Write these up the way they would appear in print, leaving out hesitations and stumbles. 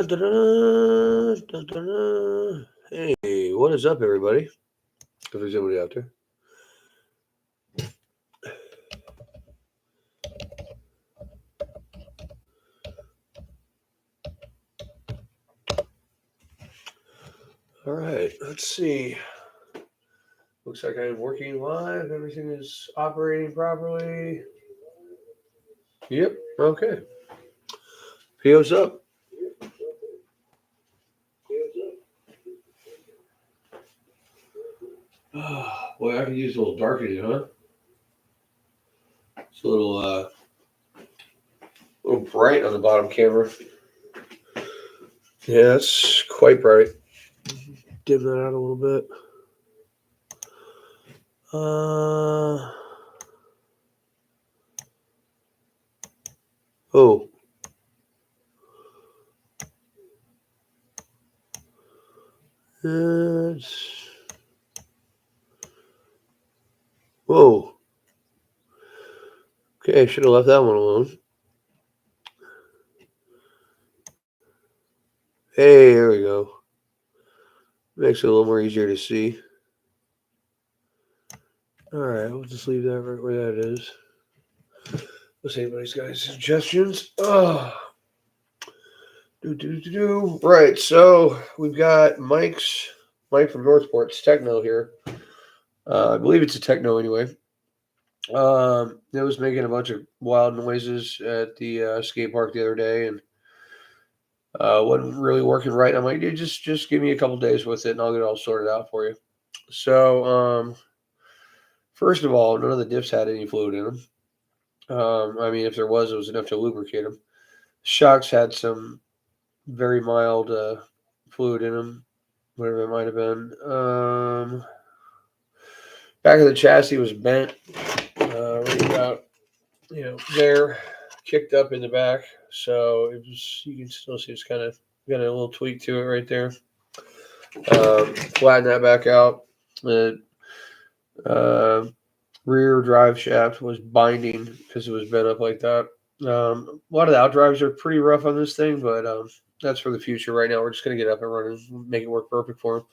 Hey, what is up, everybody? If there's anybody out there. All right, let's see. Looks like I'm working live. Everything is operating properly. Yep, okay. PO's up. Boy, I could use a little darkening, huh? It's a little bright on the bottom camera. Yeah, it's quite bright. Dim that out a little bit. Oh. Whoa. Okay, I should have left that one alone. Hey, there we go. Makes it a little more easier to see. Alright, we'll just leave that right where that is. Let's see anybody's got any suggestions. Right, so we've got Mike from Northport's teckno here. I believe it's a teckno anyway. It was making a bunch of wild noises at the skate park the other day, and wasn't really working right. I'm like, dude, just give me a couple days with it, and I'll get it all sorted out for you. So, first of all, none of the diffs had any fluid in them. I mean, if there was, it was enough to lubricate them. Shocks had some very mild fluid in them, whatever it might have been. Back of the chassis was bent, right about there, kicked up in the back, so it was. You can still see it's kind of got a little tweak to it right there. Flatten that back out. The rear drive shaft was binding because it was bent up like that. A lot of the outdrives are pretty rough on this thing, but that's for the future. Right now, we're just going to get up and running, make it work perfect for him.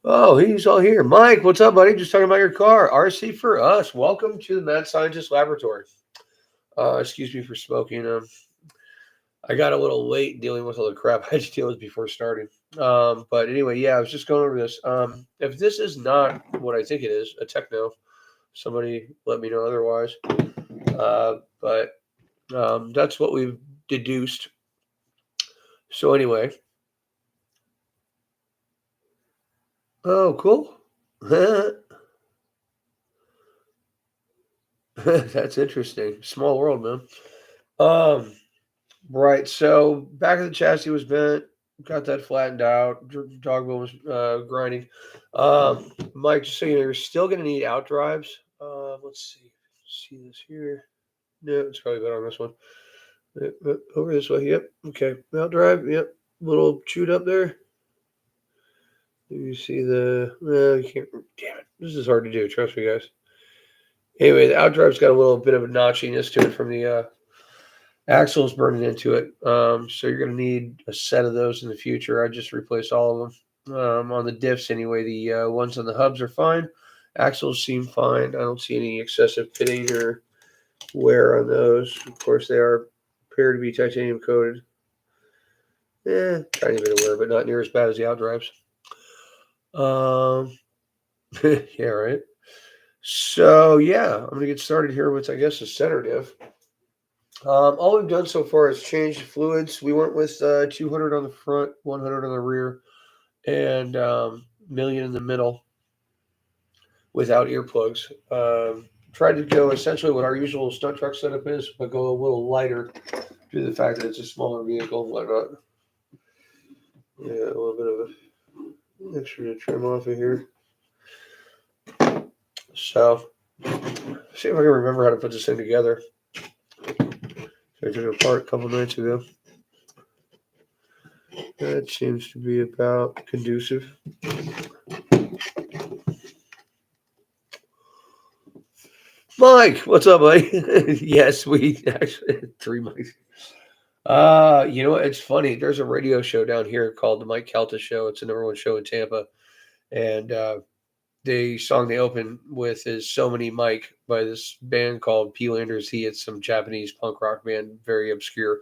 Oh, he's all here. Mike, what's up, buddy? Just talking about your car. RC for us. Welcome to the Mad Scientist Laboratory. Excuse me for smoking. I got a little late dealing with all the crap I had to deal with before starting. But anyway, yeah, I was just going over this. If this is not what I think it is, a teckno, somebody let me know otherwise. But that's what we've deduced. So anyway. Oh, cool. That's interesting. Small world, man. Right. So back of the chassis was bent. Got that flattened out. Dog wheel was grinding. Mike, just so you know, you're still going to need out drives. Let's see. See this here? No, it's probably better on this one. Over this way. Yep. Okay. Out drive. Yep. Little chewed up there. You see the. You can't. Damn it. This is hard to do. Trust me, guys. Anyway, the out drive's got a little bit of a notchiness to it from the axles burning into it. So you're going to need a set of those in the future. I just replaced all of them. On the diffs, anyway, the ones on the hubs are fine. Axles seem fine. I don't see any excessive pitting or wear on those. Of course, they appear to be titanium coated. Tiny bit of wear, but not near as bad as the outdrives. Yeah, right. So yeah, I'm gonna get started here with, I guess, a center diff. All we've done so far is change fluids. We went with 200 on the front, 100 on the rear, and million in the middle without earplugs. Tried to go essentially what our usual stunt truck setup is, but go a little lighter due to the fact that it's a smaller vehicle and whatnot. Yeah, a little bit of a extra to trim off of here. So, see if I can remember how to put this thing together. I took it apart a couple nights ago. That seems to be about conducive. Mike, what's up, buddy? Yes, we actually 3 mics. You know what? It's funny. There's a radio show down here called the Mike Calta Show. It's a number one show in Tampa, and the song they open with is "So Many Mike" by this band called Peelanders. It's some Japanese punk rock band, very obscure,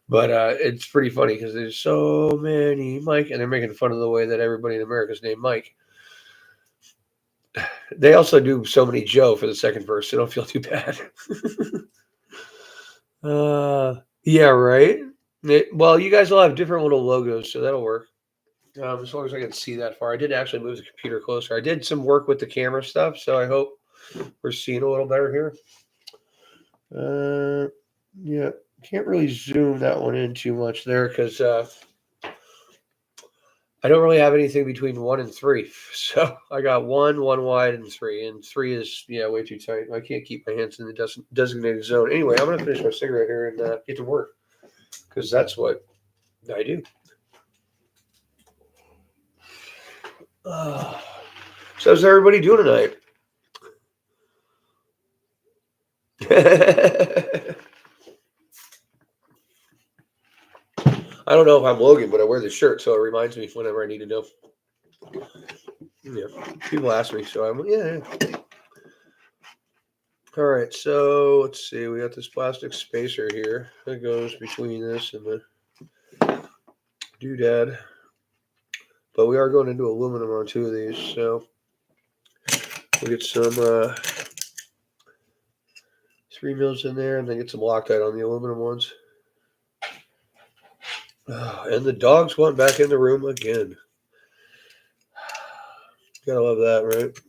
but it's pretty funny because there's so many Mike, and they're making fun of the way that everybody in America is named Mike. They also do "So Many Joe" for the second verse, so don't feel too bad. Yeah, right. Well, you guys all have different little logos, so that'll work. As long as I can see that far. I did actually move the computer closer. I did some work with the camera stuff, so I hope we're seeing a little better here. Yeah, can't really zoom that one in too much there because I don't really have anything between 1 and 3. So I got one wide, and 3 is way too tight. I can't keep my hands in the designated zone. Anyway, I'm gonna finish my cigarette here and get to work because that's what I do. So how's everybody doing tonight? I don't know if I'm Logan, but I wear the shirt, so it reminds me whenever I need to know. Yeah, people ask me, so I'm yeah. All right, so let's see. We got this plastic spacer here that goes between this and the doodad, but we are going into aluminum on 2 of these, so we'll get some 3 mils in there, and then get some Loctite on the aluminum ones. And the dogs went back in the room again. Gotta love that, right?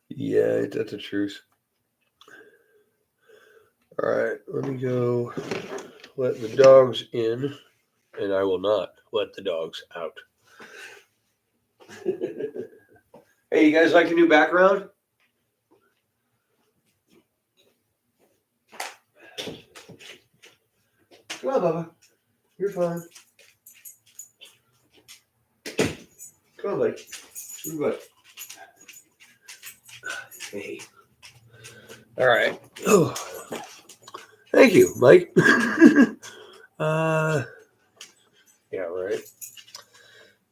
Yeah, that's the truth. All right, let me go let the dogs in, and I will not let the dogs out. Hey, you guys like the new background? Come on, Bubba. You're fine. Come on, buddy. Good buddy. Hey. All right. Oh, thank you, Mike. Yeah, right.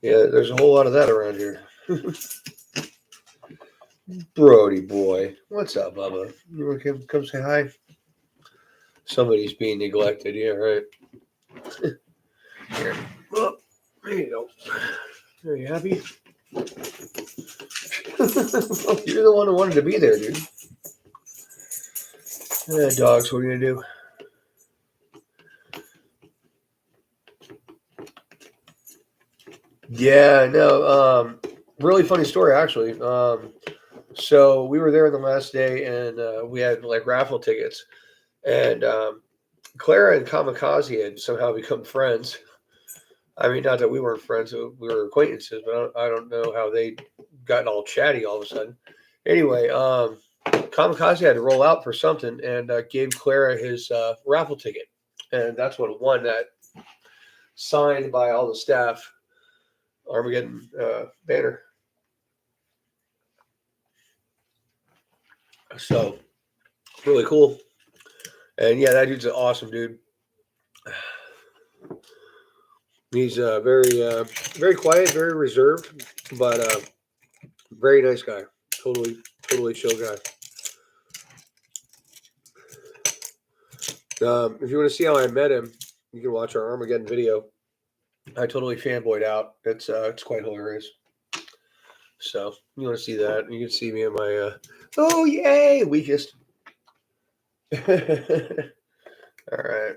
Yeah, there's a whole lot of that around here. Brody boy, what's up, Bubba? You want to come say hi? Somebody's being neglected. Yeah, right. Here. Well, there you go. Are you happy? You're the one who wanted to be there, dude. Dogs, what are you gonna do? Yeah, no. Really funny story, actually. So we were there the last day, and we had like raffle tickets, and Clara and Kamikaze had somehow become friends. I mean, not that we weren't friends; we were acquaintances. But I don't know how they got all chatty all of a sudden. Anyway, Kamikaze had to roll out for something and gave Clara his raffle ticket, and that's what won that signed by all the staff Armageddon banner. So really cool. And yeah, that dude's an awesome dude. He's very quiet, very reserved, but very nice guy. Totally chill guy. If you want to see how I met him, you can watch our Armageddon video. I totally fanboyed out. It's quite hilarious. So you want to see that? You can see me in my oh yay weakest. All right,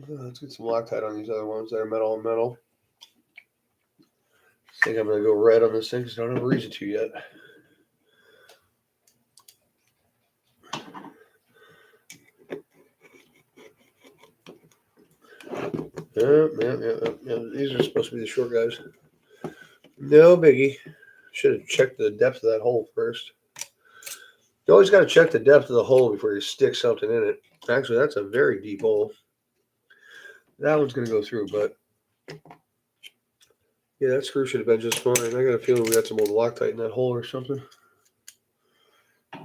let's get some Loctite on these other ones that are metal on metal. I think I'm gonna go red on this thing because I don't have a reason to yet. Yeah. These are supposed to be the short guys. No biggie. Should have checked the depth of that hole first. You always got to check the depth of the hole before you stick something in it. Actually, that's a very deep hole. That one's going to go through, but Yeah, that screw should have been just fine. I got a feeling we got some old Loctite in that hole or something.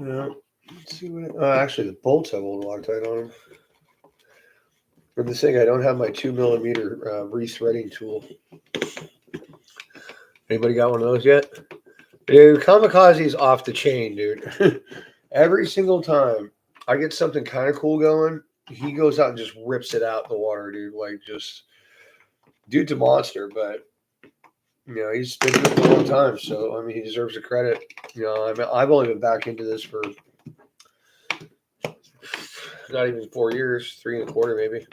Yeah. Let's see what. Actually, the bolts have old Loctite on them. But the thing, I don't have my 2 millimeter re-threading tool. Anybody got one of those yet? Dude, Kamikaze's off the chain, dude. Every single time I get something kind of cool going, he goes out and just rips it out in the water, dude. Like, just dude's a monster, but he's been doing it for a long time, so I mean, he deserves the credit. I mean, I've only been back into this for not even 4 years, 3 and a quarter, maybe.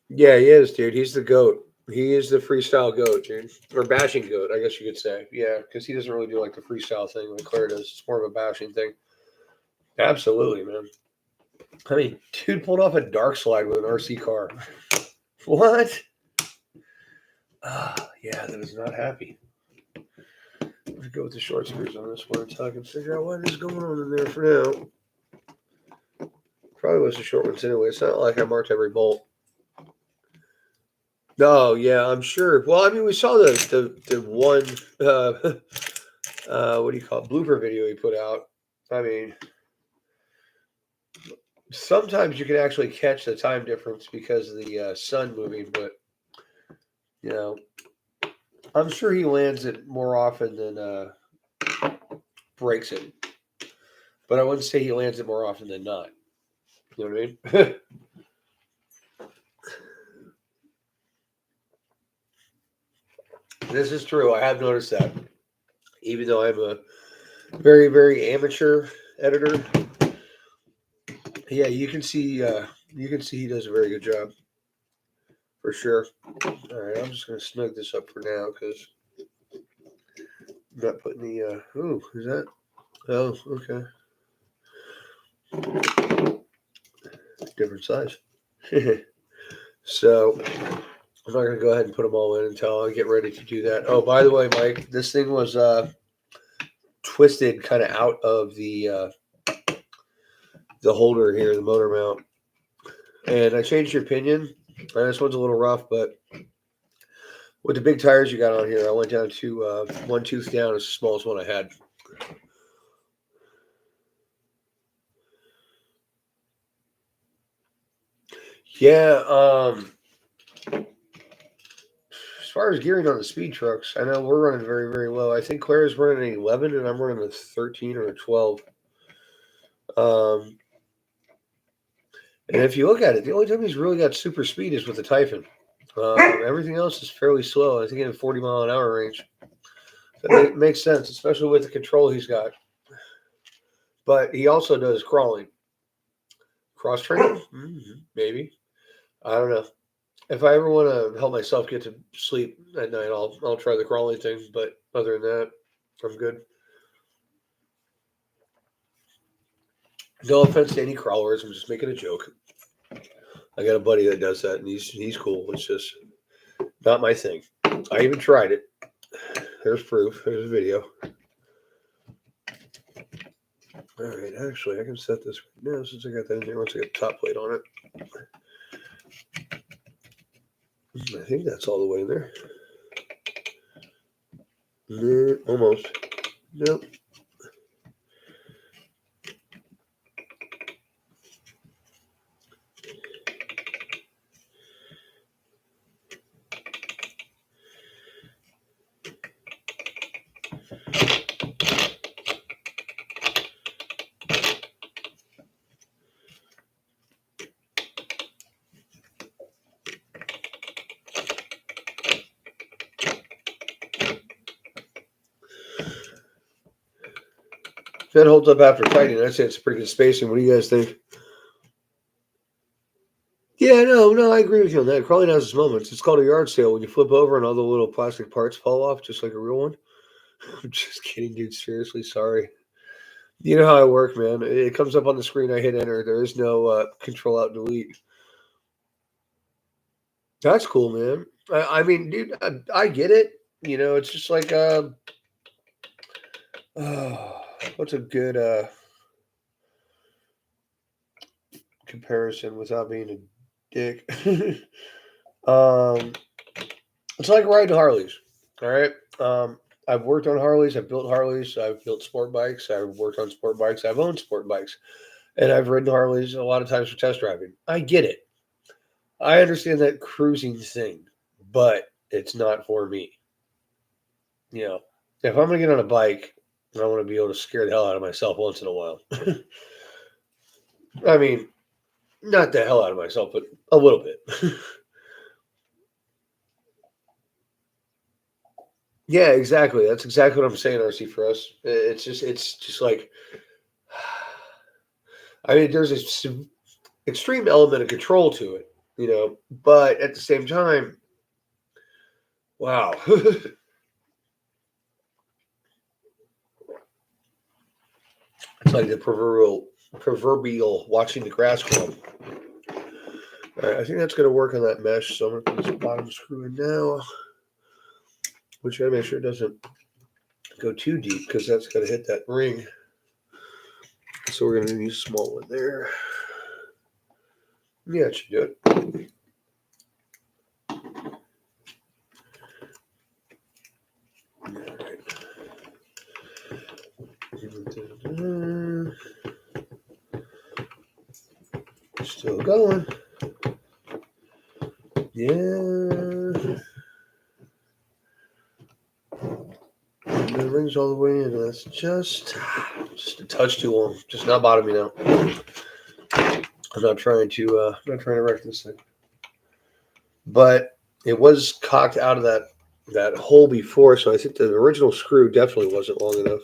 Yeah, he is, dude. He's the goat. He is the freestyle goat, dude, or bashing goat, I guess you could say. Yeah, because he doesn't really do like the freestyle thing like Claire does. It's more of a bashing thing. Absolutely, man. I mean, dude pulled off a dark slide with an RC car. What? Yeah, that is not happy. Let's go with the short screws on this one until I can figure out what is going on in there for now. Probably was the short ones anyway. It's not like I marked every bolt. No, yeah, I'm sure. Well, I mean, we saw the one what do you call it, blooper video he put out. I mean, sometimes you can actually catch the time difference because of the sun moving, but you know, I'm sure he lands it more often than breaks it. But I wouldn't say he lands it more often than not. You know what I mean? This is true. I have noticed that. Even though I'm a very, very amateur editor, yeah, you can see he does a very good job for sure. All right, I'm just gonna snug this up for now because I'm not putting the. Ooh, is that? Oh, okay, different size. So I'm not gonna go ahead and put them all in until I get ready to do that. Oh, by the way, Mike, this thing was twisted kind of out of the holder here, the motor mount, and I changed your pinion. This one's a little rough, but with the big tires you got on here, I went down to one tooth down. It's the smallest one I had. Yeah. As far as gearing on the speed trucks, I know we're running very, very low. I think Claire's running an 11, and I'm running a 13 or a 12. Um, and if you look at it, the only time he's really got super speed is with the Typhon. Everything else is fairly slow. I think in a 40-mile-an-hour range. That makes sense, especially with the control he's got. But he also does crawling. Cross training? Maybe. I don't know. If I ever want to help myself get to sleep at night, I'll try the crawling thing. But other than that, I'm good. No offense to any crawlers. I'm just making a joke. I got a buddy that does that, and he's cool. It's just not my thing. I even tried it. There's proof. There's a video. All right, actually, I can set this right now since I got that in there. Once I get the top plate on it, I think that's all the way in there. Almost. Nope. That holds up after tightening. I'd say it's pretty good spacing. What do you guys think? Yeah, no, I agree with you on that. Crawling has its moments. It's called a yard sale when you flip over and all the little plastic parts fall off, just like a real one. I'm just kidding, dude. Seriously, sorry. You know how I work, man. It comes up on the screen. I hit enter. There is no control out delete. That's cool, man. I mean, dude, I get it. It's just like oh, what's a good comparison without being a dick? um, It's like riding Harleys. All right. I've worked on Harleys. I've built Harleys. I've built sport bikes. I've worked on sport bikes. I've owned sport bikes, and I've ridden Harleys a lot of times for test driving. I get it. I understand that cruising thing, but it's not for me. You know, if I'm gonna get on a bike, I want to be able to scare the hell out of myself once in a while. I mean, not the hell out of myself, but a little bit. Yeah, exactly. That's exactly what I'm saying, RC, for us. It's just like, I mean, there's this extreme element of control to it, but at the same time, wow. It's like the proverbial watching the grass grow. All right, I think that's going to work on that mesh. So I'm going to put this bottom screw in now, which I gotta make sure it doesn't go too deep because that's going to hit that ring. So we're going to use a small one there. Yeah, it should do it. Still going. Yeah. And the rings all the way in. That's just a touch too long. Just not bottoming out. I'm not trying to wreck this thing. But it was cocked out of that hole before, so I think the original screw definitely wasn't long enough.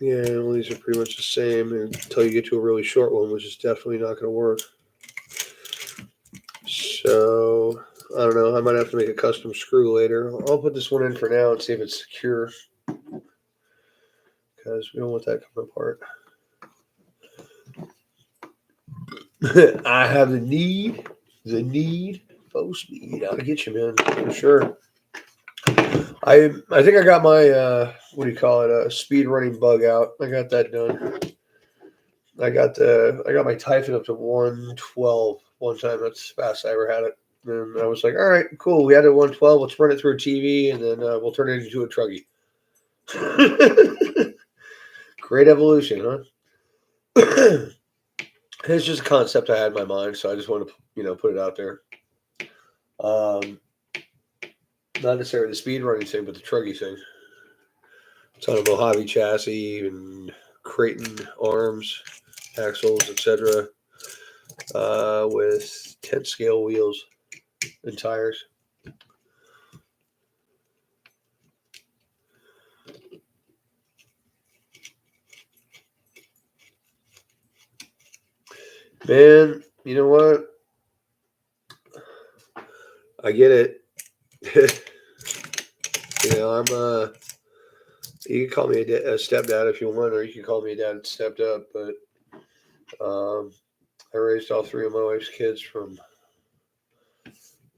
Yeah, well, these are pretty much the same until you get to a really short one, which is definitely not going to work. So, I don't know. I might have to make a custom screw later. I'll put this one in for now and see if it's secure, because we don't want that coming apart. I have the need for speed. I'll get you, man, for sure. I think I got my what do you call it? Speed running bug out. I got that done. I got my Typhon up to 112 one time. That's the fastest I ever had it. And I was like, all right, cool. We had it at 112. Let's run it through a TV, and then we'll turn it into a truggy. Great evolution, huh? It's just a concept I had in my mind, so I just want to put it out there. Not necessarily the speed running thing, but the truggy thing. It's on a Mojave chassis and Creighton arms, axles, etc. With 10 scale wheels and tires. Man, you know what? I get it. I'm you can call me a stepdad if you want, or you can call me a dad that stepped up. But I raised all three of my wife's kids from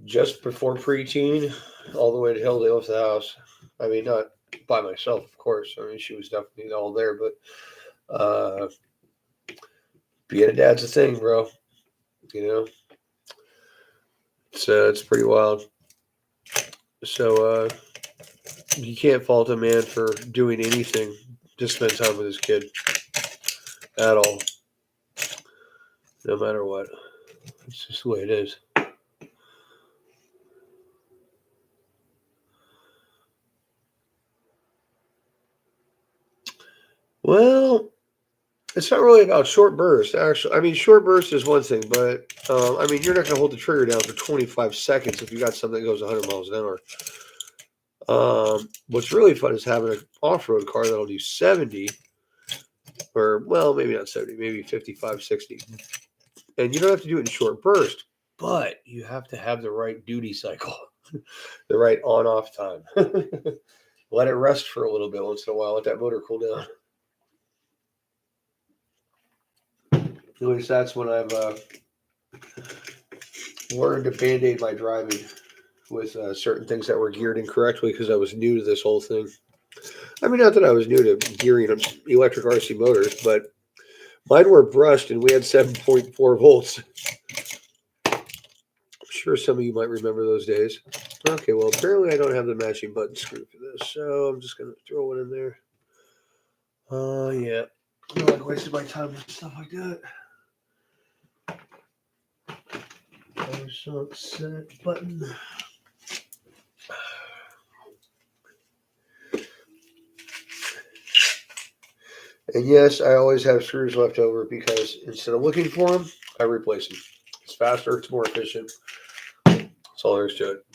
just before preteen all the way to hell they left the house. I mean, not by myself, of course. I mean, she was definitely all there, but being a dad's a thing, bro. You know, it's pretty wild. So you can't fault a man for doing anything to spend time with his kid at all, no matter what. It's just the way it is. Well, it's not really about short bursts, actually. I mean, short burst is one thing, but I mean, you're not going to hold the trigger down for 25 seconds if you got something that goes 100 miles an hour. What's really fun is having an off-road car that'll do 70, or well, maybe not 70, maybe 55, 60. And you don't have to do it in short bursts, but you have to have the right duty cycle, the right on-off time. Let it rest for a little bit once in a while. Let that motor cool down. At least that's when I've learned to band-aid my driving with certain things that were geared incorrectly because I was new to this whole thing. I mean, not that I was new to gearing electric RC motors, but mine were brushed and we had 7.4 volts. I'm sure some of you might remember those days. Okay, well, apparently I don't have the matching button screw for this, so I'm just going to throw it in there. Yeah. I don't like wasting my time with stuff like that. Set button. And yes, I always have screws left over because instead of looking for them, I replace them. It's faster, it's more efficient. That's all there is to it.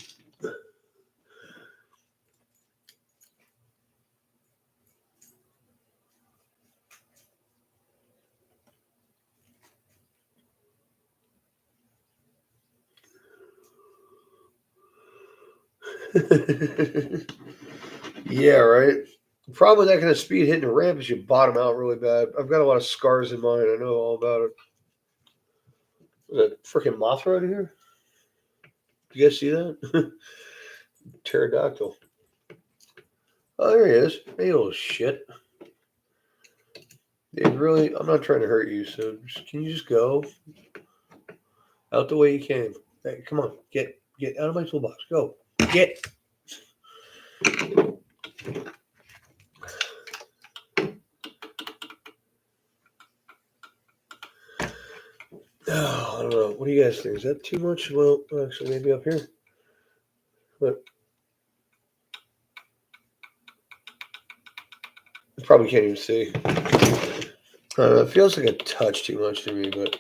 Yeah, right. The problem with that kind of speed hitting a ramp is you bottom out really bad. I've got a lot of scars in mine. I know all about it. There's a freaking Mothra out here. You guys see that? Pterodactyl. Oh, there he is. Hey, little shit. It really. I'm not trying to hurt you, so can you just go out the way you came? Hey, come on, get out of my toolbox. Go, get. Oh, I don't know. What do you guys think? Is that too much? Well, actually, maybe up here. But I probably can't even see. I don't know. It feels like a touch too much to me, but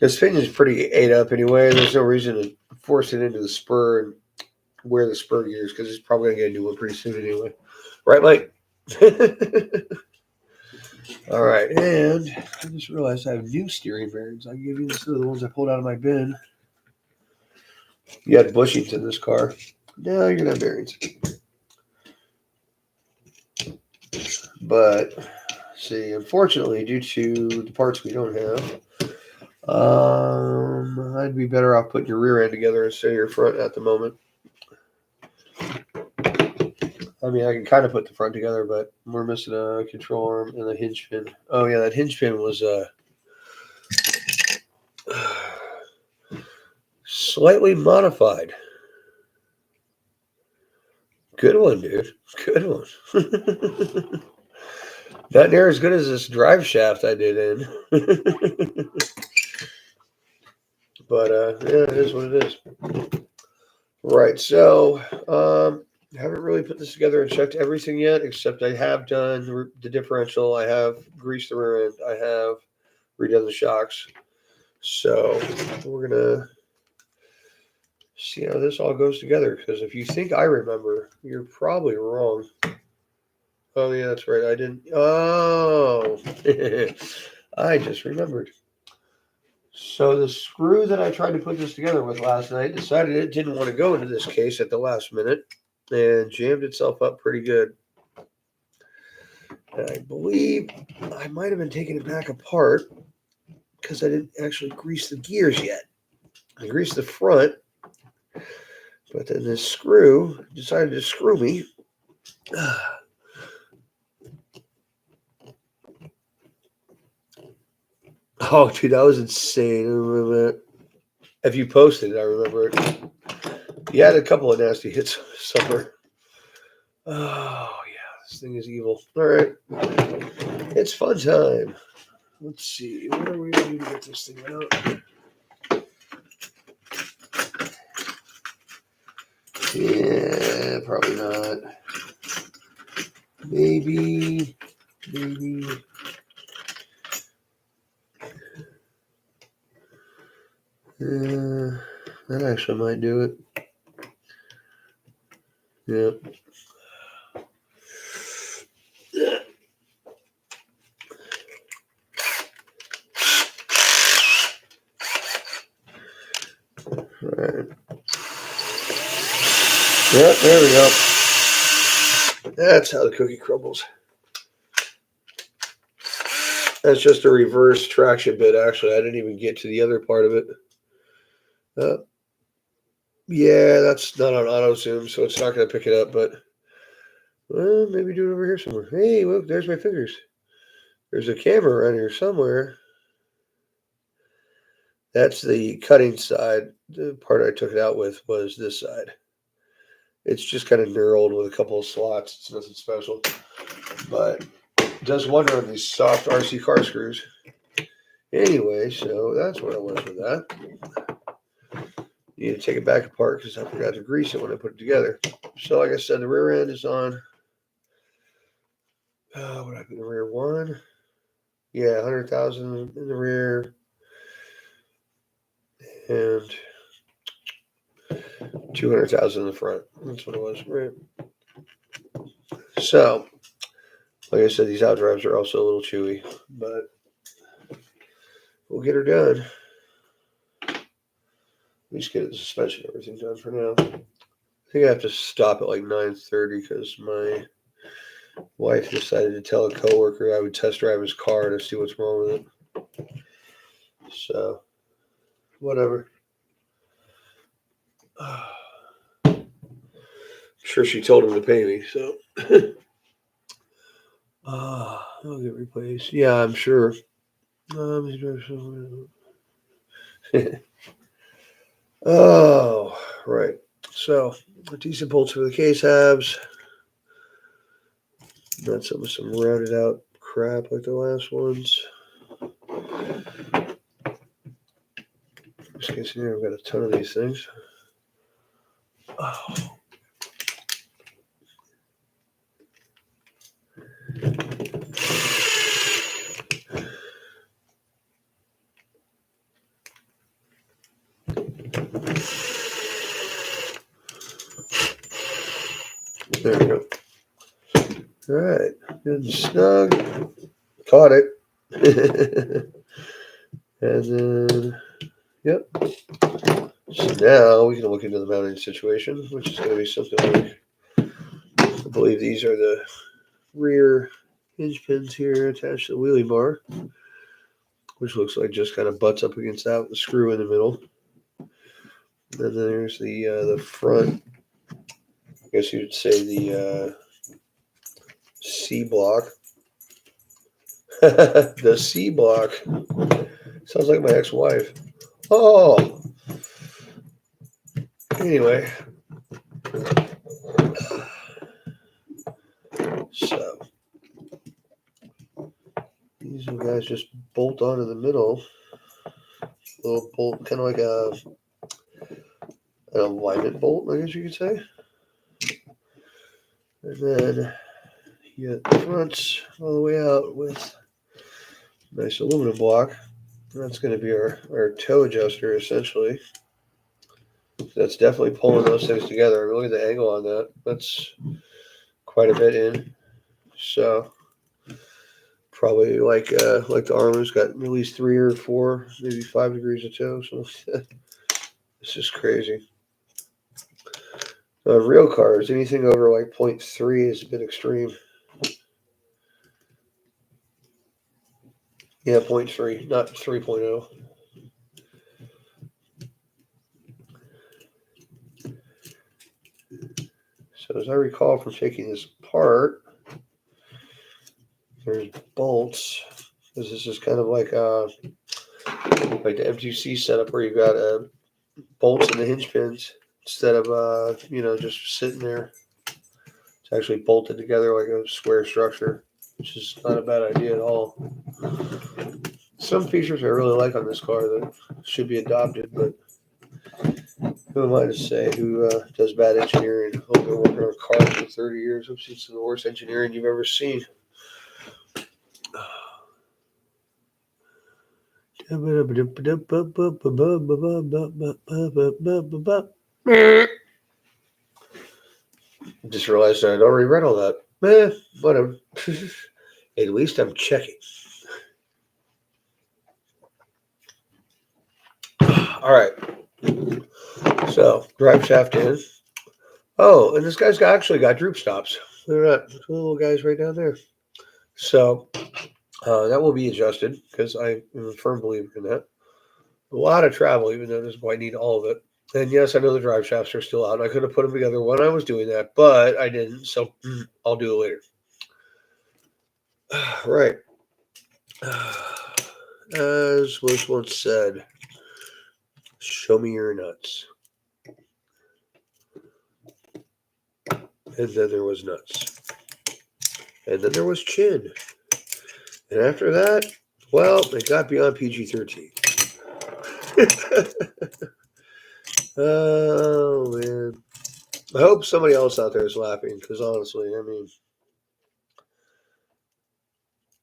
this thing is pretty ate up anyway. There's no reason to force it into the spur and wear the spur gears because it's probably gonna get a new one pretty soon anyway. Right, Mike? All right, and I just realized I have new steering bearings. I'll give you instead of the ones I pulled out of my bin. You had bushings in this car. No, you're not bearings. But see, unfortunately, due to the parts we don't have, I'd be better off putting your rear end together instead of your front at the moment. I mean, I can kind of put the front together, but we're missing a control arm and a hinge pin. Oh yeah, that hinge pin was slightly modified. Good one, dude. Good one. Not near as good as this drive shaft I did in. But yeah, it is what it is. Right. So haven't really put this together and checked everything yet, except I have done the differential. I have greased the rear end. I have redone the shocks. So we're gonna see how this all goes together. Because if you think I remember, you're probably wrong. Oh yeah, that's right. I didn't. Oh, I just remembered. So the screw that I tried to put this together with last night decided it didn't want to go into this case at the last minute and jammed itself up pretty good. And I believe I might have been taking it back apart because I didn't actually grease the gears yet. I greased the front, but then this screw decided to screw me. Oh, dude, that was insane. I remember that. If you posted it, I remember it. You had a couple of nasty hits somewhere. Oh, yeah, this thing is evil. All right. It's fun time. Let's see. What are we going to do to get this thing out? Yeah, probably not. Maybe. That actually might do it. Yep. All right. Yep, there we go. That's how the cookie crumbles. That's just a reverse traction bit, actually. I didn't even get to the other part of it. Yeah, that's not on auto zoom, so it's not going to pick it up, but well, maybe do it over here somewhere. Hey, look, there's my fingers. There's a camera around here somewhere. That's the cutting side. The part I took it out with was this side. It's just kind of knurled with a couple of slots. It's nothing special. But it does wonder on these soft RC car screws. Anyway, so that's what I was with that. Need to take it back apart because I forgot to grease it when I put it together. So like I said, the rear end is on, what happened? The rear one? Yeah, 100,000 in the rear. And 200,000 in the front. That's what it was, right? So, like I said, these outdrives are also a little chewy, but we'll get her done. At least get the suspension and everything done for now. I think I have to stop at like 9:30 because my wife decided to tell a coworker I would test drive his car to see what's wrong with it. So, whatever. I'm sure she told him to pay me, so. I'll get replaced. Yeah, I'm sure. Oh, right. So, decent bolts for the case halves. Not some rounded out crap like the last ones. Just in case here, I've got a ton of these things. Oh. There we go. All right, good and snug. Caught it. And then, yep. So now we can look into the mounting situation, which is going to be something like, I believe these are the rear hinge pins here attached to the wheelie bar, which looks like just kind of butts up against that with the screw in the middle. And then there's the front, I guess you'd say the C block. The C block. Sounds like my ex-wife. Oh. Anyway. So. These guys just bolt onto the middle. Little bolt, kind of like an alignment bolt, I guess you could say. And then you get the fronts all the way out with a nice aluminum block. That's going to be our toe adjuster, essentially. That's definitely pulling those things together. I mean, look at the angle on that. That's quite a bit in. So probably like the armor's got at least 3 or 4, maybe 5 degrees of toe. So it's just crazy. Real cars, anything over like 0.3 is a bit extreme. Yeah, 0.3, not 3.0. So as I recall from taking this apart, there's bolts. This is just kind of like the MTC setup where you've got bolts in the hinge pins instead of just sitting there. It's actually bolted together like a square structure, which is not a bad idea at all. Some features I really like on this car that should be adopted, but who am I to say who does bad engineering? I've been working on cars for 30 years. I've seen some of the worst engineering you've ever seen. Just realized I'd already read all that. Whatever. At least I'm checking. All right. So, drive shaft in. Oh, and this guy's actually got droop stops. Look at that. Two little guys right down there. So, that will be adjusted because I am a firm believer in that. A lot of travel, even though this boy need all of it. And yes, I know the drive shafts are still out. I could have put them together when I was doing that, but I didn't. So I'll do it later. Right. As was once said, Show me your nuts. And then there was nuts. And then there was chin. And after that, well, it got beyond PG-13. Oh, man. I hope somebody else out there is laughing, because honestly, I mean,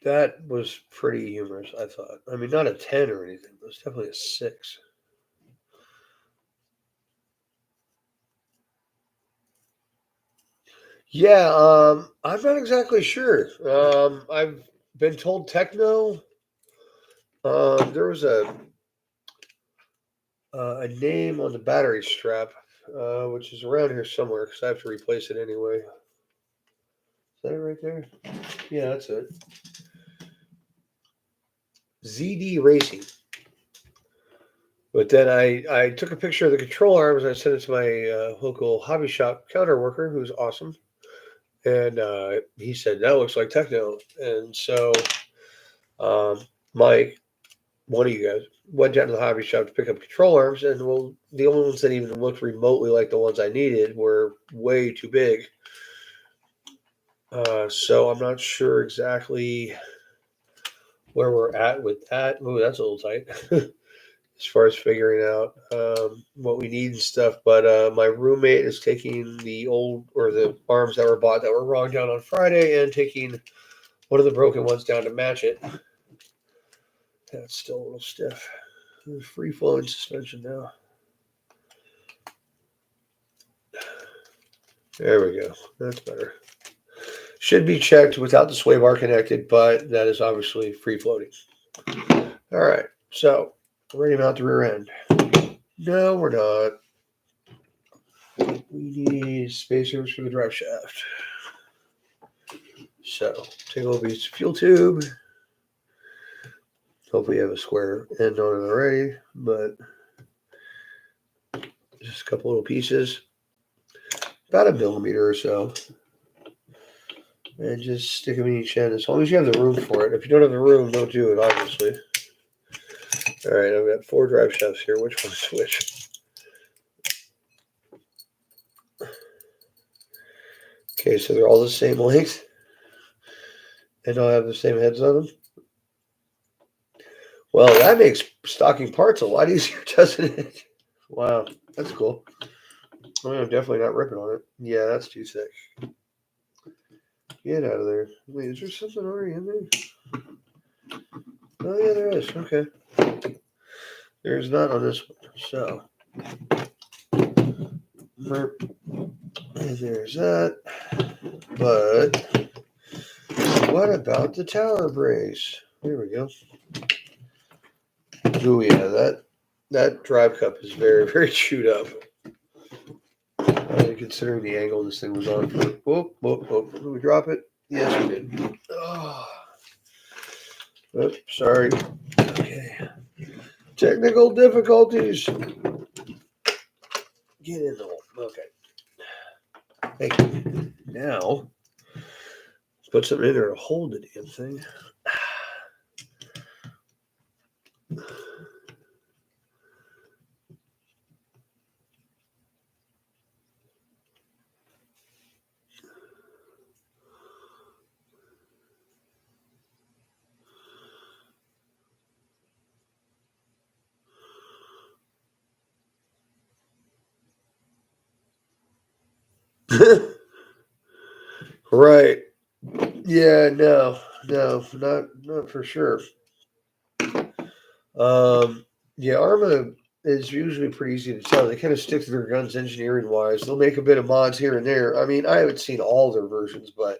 that was pretty humorous, I thought. I mean, not a 10 or anything, but it was definitely a 6. Yeah, I'm not exactly sure. I've been told teckno. There was a name on the battery strap, which is around here somewhere because I have to replace it anyway. Is that it right there? Yeah, that's it. ZD Racing. But then I took a picture of the control arms and I sent it to my local hobby shop counter worker, who's awesome. And he said, that looks like teckno. And so Mike, one of you guys, went down to the hobby shop to pick up control arms. And well, the only ones that even looked remotely like the ones I needed were way too big. So I'm not sure exactly where we're at with that. Ooh, that's a little tight. As far as figuring out what we need and stuff. But my roommate is taking the old or the arms that were bought that were wrong down on Friday and taking one of the broken ones down to match it. That's still a little stiff. Free flowing suspension now. There we go. That's better. Should be checked without the sway bar connected, but that is obviously free floating. All right. So, ready to mount the rear end. No, we're not. We need spacers for the drive shaft. So, take a little piece of fuel tube. Hopefully, you have a square end on it already, but just a couple little pieces, about a millimeter or so. And just stick them in each end as long as you have the room for it. If you don't have the room, don't do it, obviously. All right, I've got 4 drive shafts here. Which one's which? Okay, so they're all the same length. And all have the same heads on them. Well, that makes stocking parts a lot easier, doesn't it? Wow, that's cool. I mean, I'm definitely not ripping on it. Yeah, that's too thick. Get out of there. Wait, is there something already in there? Oh, yeah, there is. Okay. There's not on this one. So, and there's that. But what about the tower brace? There we go. Oh yeah, that drive cup is very, very chewed up. Considering the angle this thing was on for. Whoop, whoop, whoop. Did we drop it? Yes, we did. Oh. Oops, sorry. Okay. Technical difficulties. Get in the hole. Okay. Thank you. Now, put something in there to hold the damn thing. Right. Yeah, no, not for sure. Yeah, Arma is usually pretty easy to tell. They kind of stick to their guns engineering wise. They'll make a bit of mods here and there. I mean, I haven't seen all their versions, but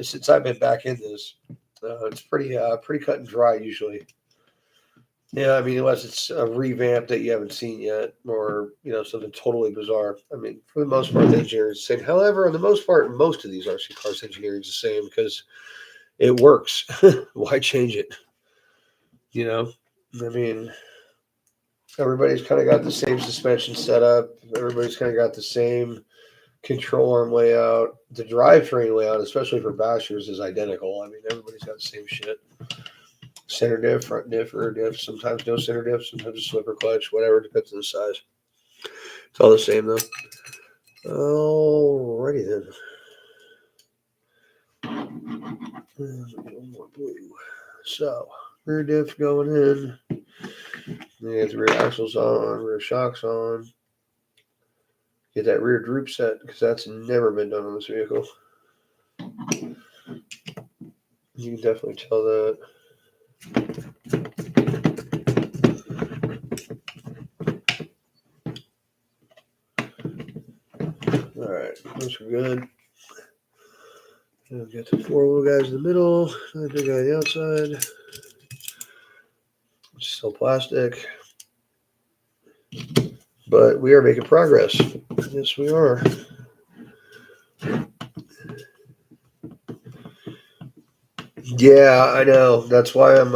since I've been back in this, it's pretty cut and dry usually. Yeah, I mean, unless it's a revamp that you haven't seen yet, or something totally bizarre. I mean, for the most part, the engineering is the same. However, on the most part, most of these RC cars engineering is the same because it works. Why change it? You know, I mean, everybody's kind of got the same suspension setup. Everybody's kind of got the same control arm layout. The drivetrain layout, especially for Bashers, is identical. I mean, everybody's got the same shit. Center diff, front diff, rear diff. Sometimes no center diff, sometimes a slipper clutch, whatever, depends on the size. It's all the same though. Alrighty then. One more blue. So, rear diff going in. Then you get the rear axles on, rear shocks on. Get that rear droop set because that's never been done on this vehicle. You can definitely tell that. Alright, those are good. And get the four little guys in the middle, the big guy on the outside. It's still plastic. But we are making progress. Yes, we are. Yeah, I know. That's why I'm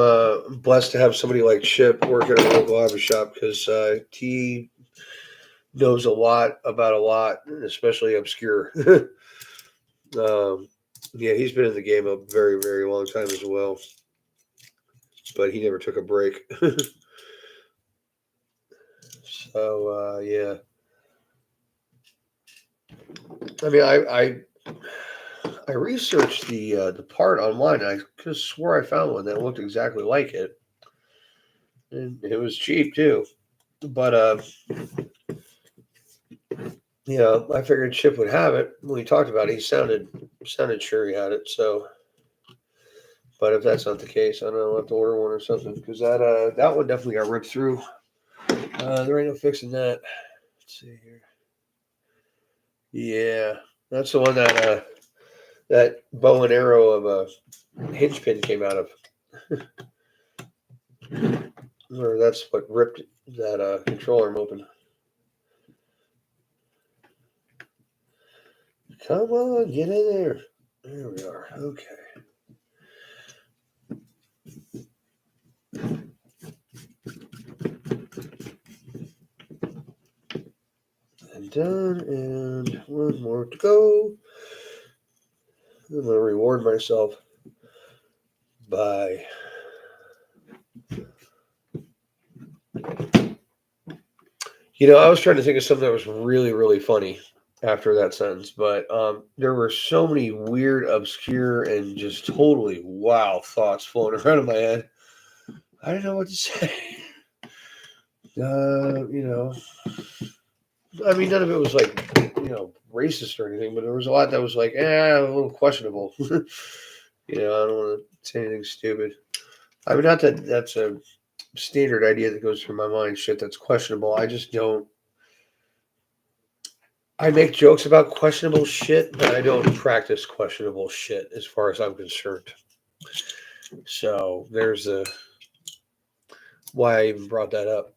blessed to have somebody like Chip work at a local auto shop because he knows a lot about a lot, especially obscure. Yeah, he's been in the game a very, very long time as well, but he never took a break. So yeah, I mean, I researched the part online. And I could have swore I found one that looked exactly like it, and it was cheap too. But yeah, I figured Chip would have it. When he talked about it, he sounded sure he had it. So, but if that's not the case, I don't know. I'll have to order one or something because that one definitely got ripped through. There ain't no fixing that. Let's see here. Yeah, that's the one that bow and arrow of a hinge pin came out of. Or that's what ripped that control arm open. Come on, get in there. There we are. Okay. And done, and one more to go. I'm going to reward myself by I was trying to think of something that was really, really funny after that sentence, but there were so many weird, obscure, and just totally wow thoughts floating around in my head. I didn't know what to say. I mean, none of it was like, racist or anything, but there was a lot that was like, a little questionable. I don't want to say anything stupid. I mean, not that that's a standard idea that goes through my mind, shit that's questionable. I just don't. I make jokes about questionable shit, but I don't practice questionable shit as far as I'm concerned. So there's why I even brought that up.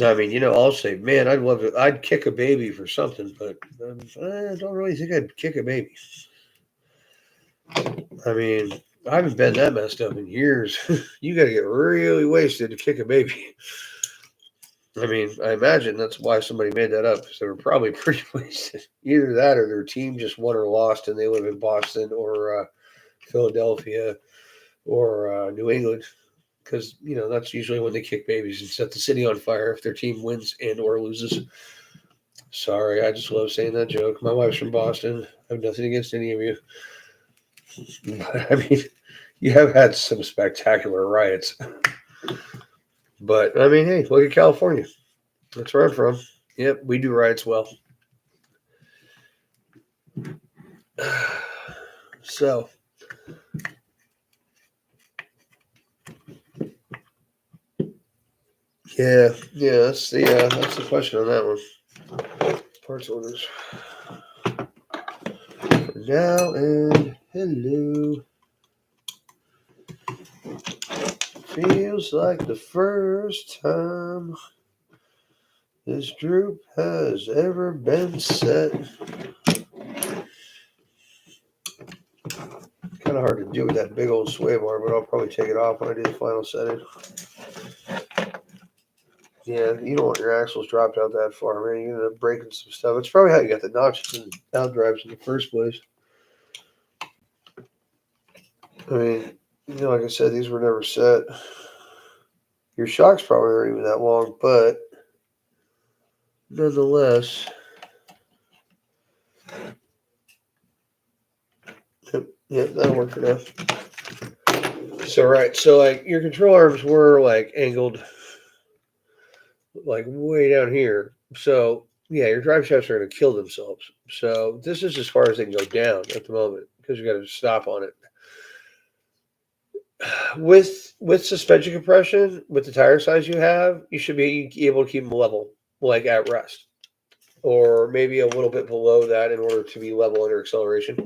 I mean, I'll say, man, I'd kick a baby for something, but I don't really think I'd kick a baby. I mean, I haven't been that messed up in years. You got to get really wasted to kick a baby. I mean, I imagine that's why somebody made that up because they were probably pretty wasted. Either that or their team just won or lost and they live in Boston or Philadelphia or New England because, that's usually when they kick babies and set the city on fire if their team wins and or loses. Sorry, I just love saying that joke. My wife's from Boston. I have nothing against any of you. But, I mean, you have had some spectacular riots. But, I mean, hey, look at California. That's where I'm from. Yep, we do riots well. So, yeah, that's the question on that one. Parts orders. For now and hello. Feels like the first time this droop has ever been set. Kind of hard to do with that big old sway bar, but I'll probably take it off when I do the final setting. Yeah, you don't want your axles dropped out that far, man. You're gonna end up breaking some stuff. It's probably how you got the notches and out drives in the first place. I mean, like I said, these were never set. Your shocks probably aren't even that long, but nonetheless, yeah, that'll work for now. So right, so like your control arms were like angled like way down here. So yeah, your drive shafts are going to kill themselves. So this is as far as they can go down at the moment because you got to stop on it. With suspension compression, with the tire size you have, you should be able to keep them level, like at rest, or maybe a little bit below that in order to be level under acceleration.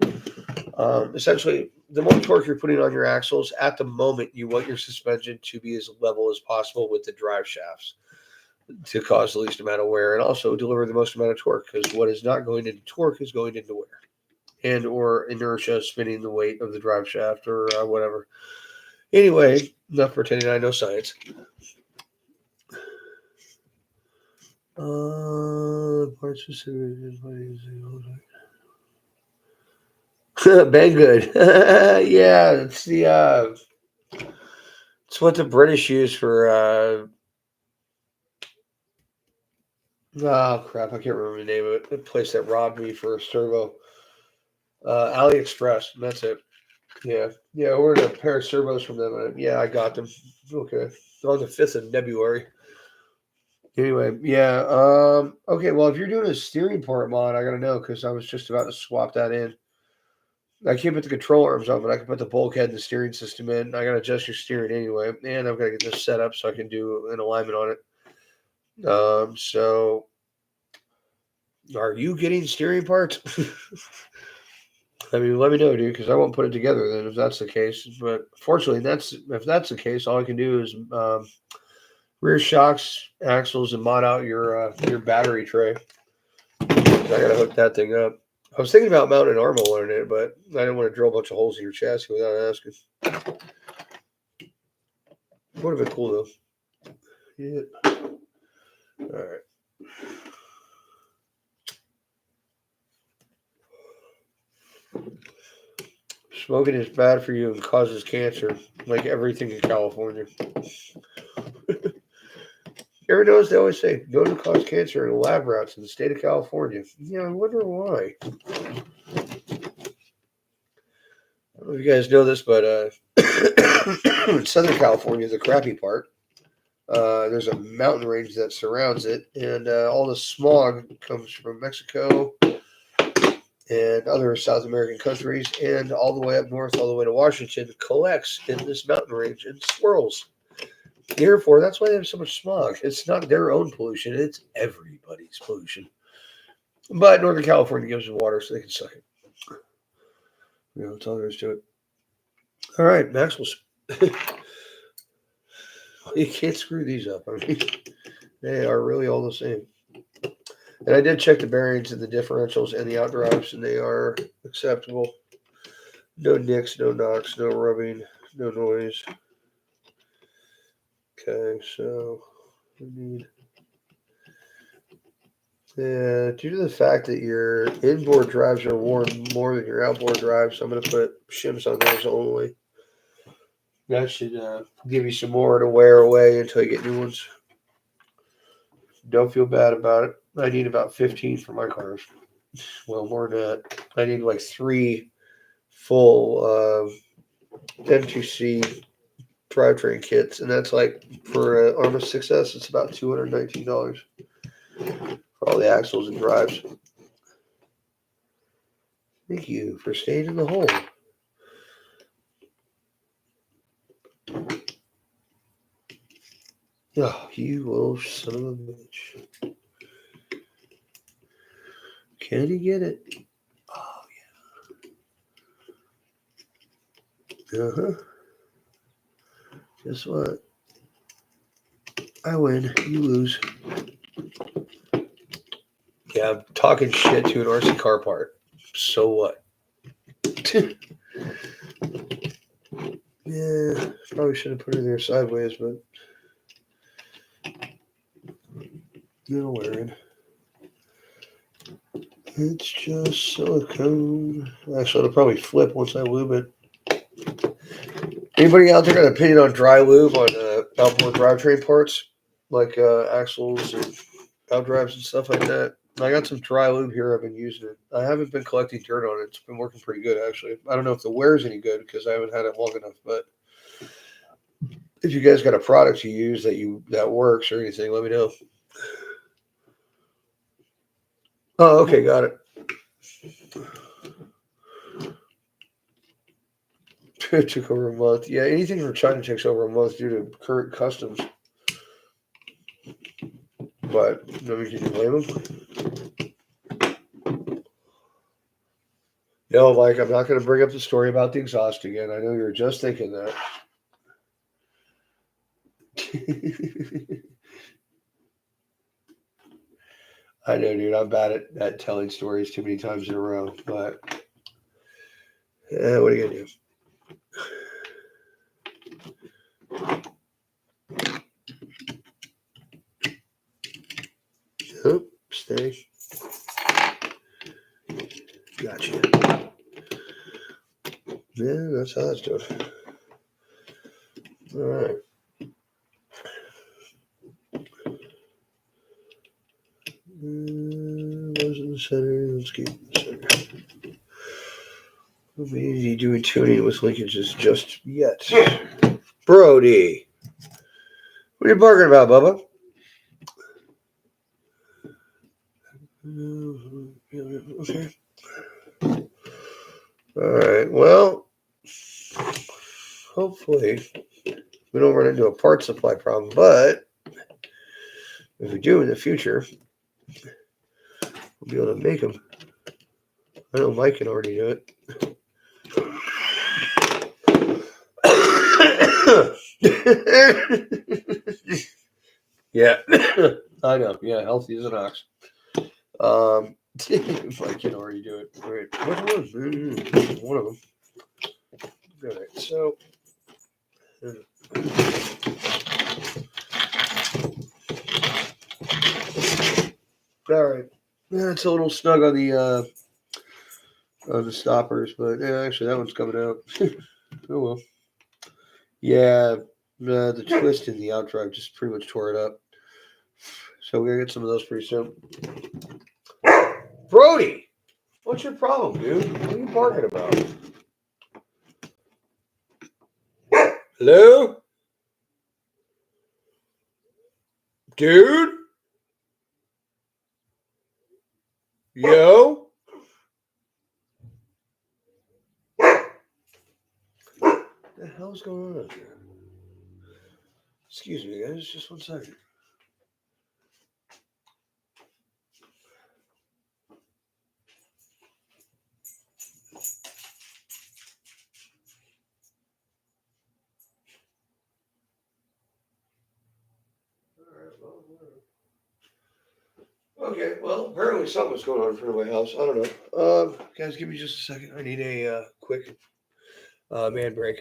Essentially, the more torque you're putting on your axles at the moment, you want your suspension to be as level as possible with the drive shafts to cause the least amount of wear and also deliver the most amount of torque. Because what is not going into torque is going into wear and or inertia spinning the weight of the drive shaft or whatever. Anyway, enough pretending I know science. Parts specific. Banggood. Yeah, it's what the British use for oh crap, I can't remember the name of it. The place that robbed me for a servo. AliExpress. That's it. Yeah. Yeah, I ordered a pair of servos from them. Yeah, I got them. Okay. On the 5th of February. Anyway, yeah. Okay, well, if you're doing a steering part mod, I gotta know because I was just about to swap that in. I can't put the control arms on, but I can put the bulkhead and the steering system in. I gotta adjust your steering anyway, and I've got to get this set up so I can do an alignment on it. So are you getting steering parts? I mean, let me know, dude, because I won't put it together then if that's the case. But fortunately, if that's the case, all I can do is rear shocks, axles, and mod out your battery tray. I gotta hook that thing up. I was thinking about mounting arm roller in it, but I didn't want to drill a bunch of holes in your chassis without asking. Would have been cool though. Yeah. All right. Smoking is bad for you and causes cancer, like everything in California. You ever notice they always say known to cause cancer in lab rats in the state of California? Yeah, I wonder why. I don't know if you guys know this, but Southern California is the crappy part. There's a mountain range that surrounds it, and all the smog comes from Mexico and other South American countries, and all the way up north, all the way to Washington, collects in this mountain range and swirls. Therefore, that's why they have so much smog. It's not their own pollution; it's everybody's pollution. But Northern California gives them water, so they can suck it. That's all there is to it. All right, Maxwell's. You can't screw these up. I mean, they are really all the same. And I did check the bearings and the differentials and the outdrives, and they are acceptable. No nicks, no knocks, no rubbing, no noise. Okay, so we need. Yeah, due to the fact that your inboard drives are worn more than your outboard drives, I'm going to put shims on those only. That should give you some more to wear away until you get new ones. Don't feel bad about it. I need about 15 for my cars. Well, more than that. I need like 3 full M2C drivetrain kits, and that's like for Arma 6S, it's about $219 for all the axles and drives. Thank you for staying in the hole. Oh, you little son of a bitch. Can he get it? Oh, yeah. Uh-huh. Guess what? I win. You lose. Yeah, I'm talking shit to an RC car part. So what? Yeah, probably should have put her there sideways, but no worrying. It's just silicone. Actually, it'll probably flip once I lube it. Anybody out there got an opinion on dry lube on outboard drivetrain parts, like axles and outdrives and stuff like that? I got some dry lube here. I've been using it. I haven't been collecting dirt on it. It's been working pretty good, actually. I don't know if the wear's any good because I haven't had it long enough. But if you guys got a product you use that works or anything, let me know. Oh, okay, got it. It took over a month. Yeah, anything from China takes over a month due to current customs. But I mean, can you blame them? No, Mike, I'm not going to bring up the story about the exhaust again. I know you're just thinking that. I know, dude. I'm bad at telling stories too many times in a row. But what are you going to do? Oh, stay. Gotcha. Yeah, that's how that's doing. All right. Those in the center. Let's keep in the center. It'll be easy doing tuning with linkages just yet. Brody. What are you barking about, Bubba? Okay. All right. Well, hopefully we don't run into a part supply problem, but if we do in the future, we'll be able to make them. I know Mike can already do it. Yeah, I know. Yeah, healthy as an ox. Mike can already do it. All right, which one? One of them. All right, so. All right. Yeah, it's a little snug on the stoppers, but yeah, actually that one's coming out. Oh well. Yeah, the twist in the outdrive just pretty much tore it up. So we're gonna get some of those pretty soon. Brody, what's your problem, dude? What are you barking about? Hello, dude. Yo. What the hell's going on out here? Excuse me, guys. Just one second. Okay, well, apparently something's going on in front of my house. I don't know. Guys, give me just a second. I need a quick man break.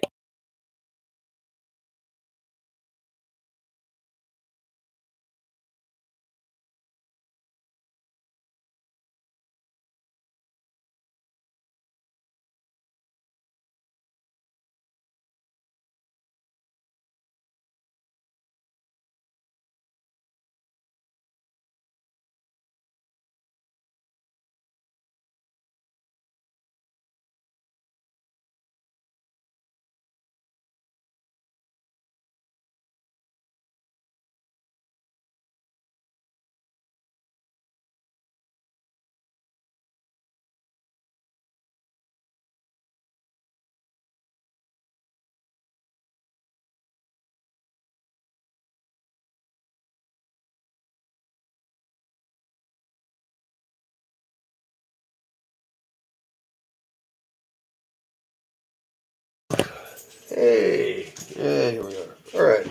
Hey, yeah, here we are. All right.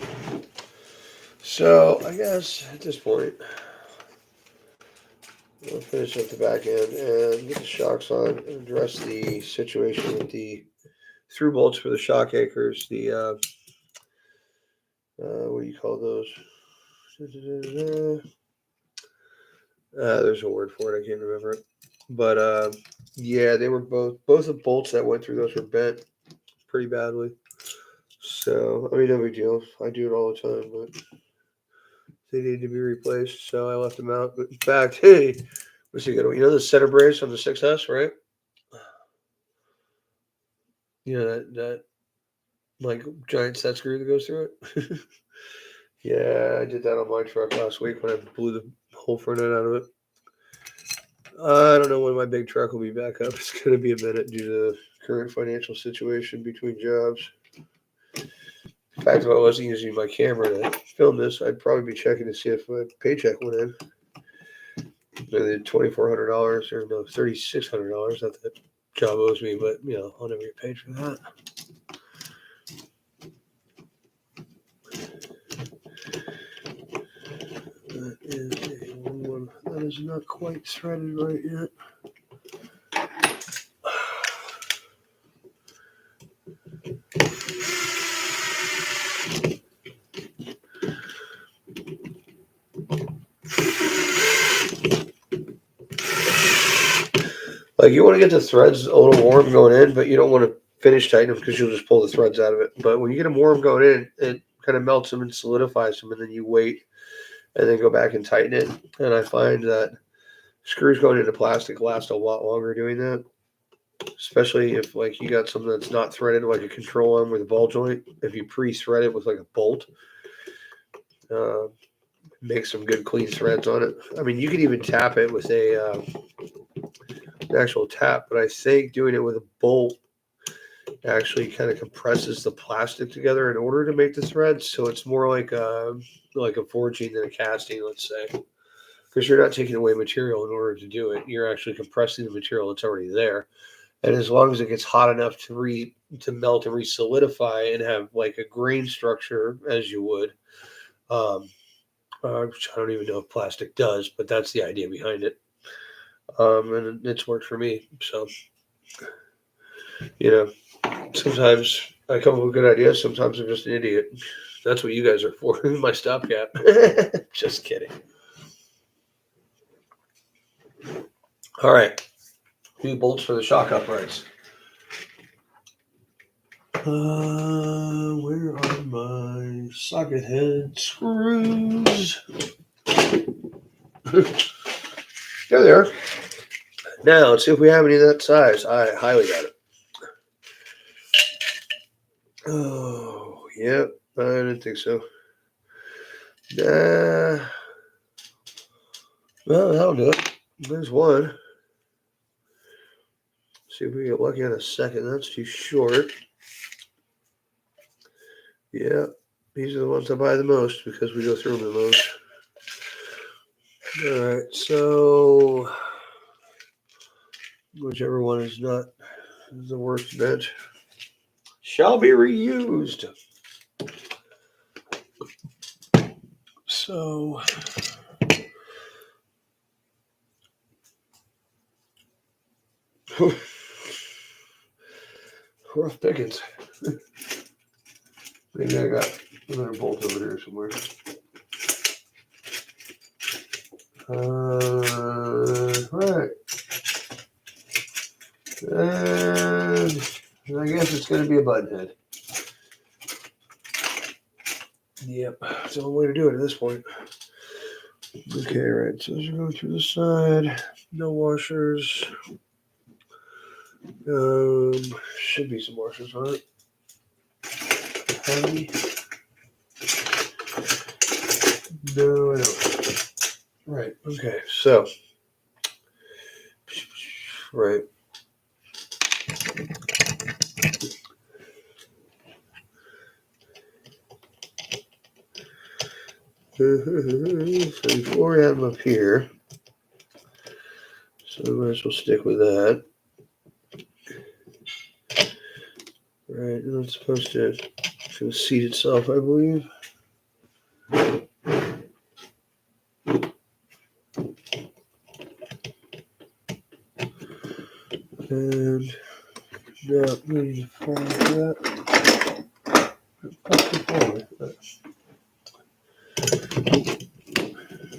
So I guess at this point, we'll finish up the back end and get the shocks on and address the situation with the through bolts for the shock anchors. The what do you call those? There's a word for it. I can't remember it. But yeah, they were both the bolts that went through those were bent pretty badly. So, I mean, no big deal. I do it all the time, but they need to be replaced. So I left them out. But in fact, hey, what's he gonna? You know the center brace on the 6S, right? You know that like giant set screw that goes through it. Yeah, I did that on my truck last week when I blew the whole front end out of it. I don't know when my big truck will be back up. It's going to be a minute due to the current financial situation between jobs. In fact, if I wasn't using my camera to film this, I'd probably be checking to see if my paycheck went in. The $2,400 or no $3,600. Not that job owes me, but I'll never get paid for that. That is a one that is not quite threaded right yet. Like you want to get the threads a little warm going in, but you don't want to finish tighten them because you'll just pull the threads out of it. But when you get them warm going in, it kind of melts them and solidifies them, and then you wait and then go back and tighten it. And I find that screws going into plastic last a lot longer doing that, especially if like you got something that's not threaded, like a control arm with a ball joint. If you pre-thread it with like a bolt, uh, make some good clean threads on it. I mean, you can even tap it with an actual tap, but I think doing it with a bolt actually kind of compresses the plastic together in order to make the threads. So it's more like a forging than a casting, let's say, because you're not taking away material in order to do it. You're actually compressing the material that's already there. And as long as it gets hot enough to melt and re-solidify and have like a grain structure as you would, which I don't even know if plastic does, but that's the idea behind it. And it's worked for me. So, you know, sometimes I come up with good ideas. Sometimes I'm just an idiot. That's what you guys are for. My stopgap. Just kidding. All right. New bolts for the shock uprights. Where are my socket head screws? There they are. Now, let's see if we have any of that size. I highly doubt it. Oh, yep. I didn't think so. Nah. Well, that'll do it. There's one. See if we get lucky on a second. That's too short. Yeah. These are the ones I buy the most because we go through them the most. All right. So, whichever one is not the worst bent shall be reused. So, rough pickings. Maybe I got another bolt over there somewhere. Right. And I guess it's going to be a button head. Yep. That's the only way to do it at this point. Okay, right. So as you go through the side, no washers. Should be some washers on it. Heavy. No, I don't. Right. Okay. So. Right. So before we have them up here, so we might as well stick with that. Right, and it's supposed to seat itself, I believe. And yeah, we need to follow that.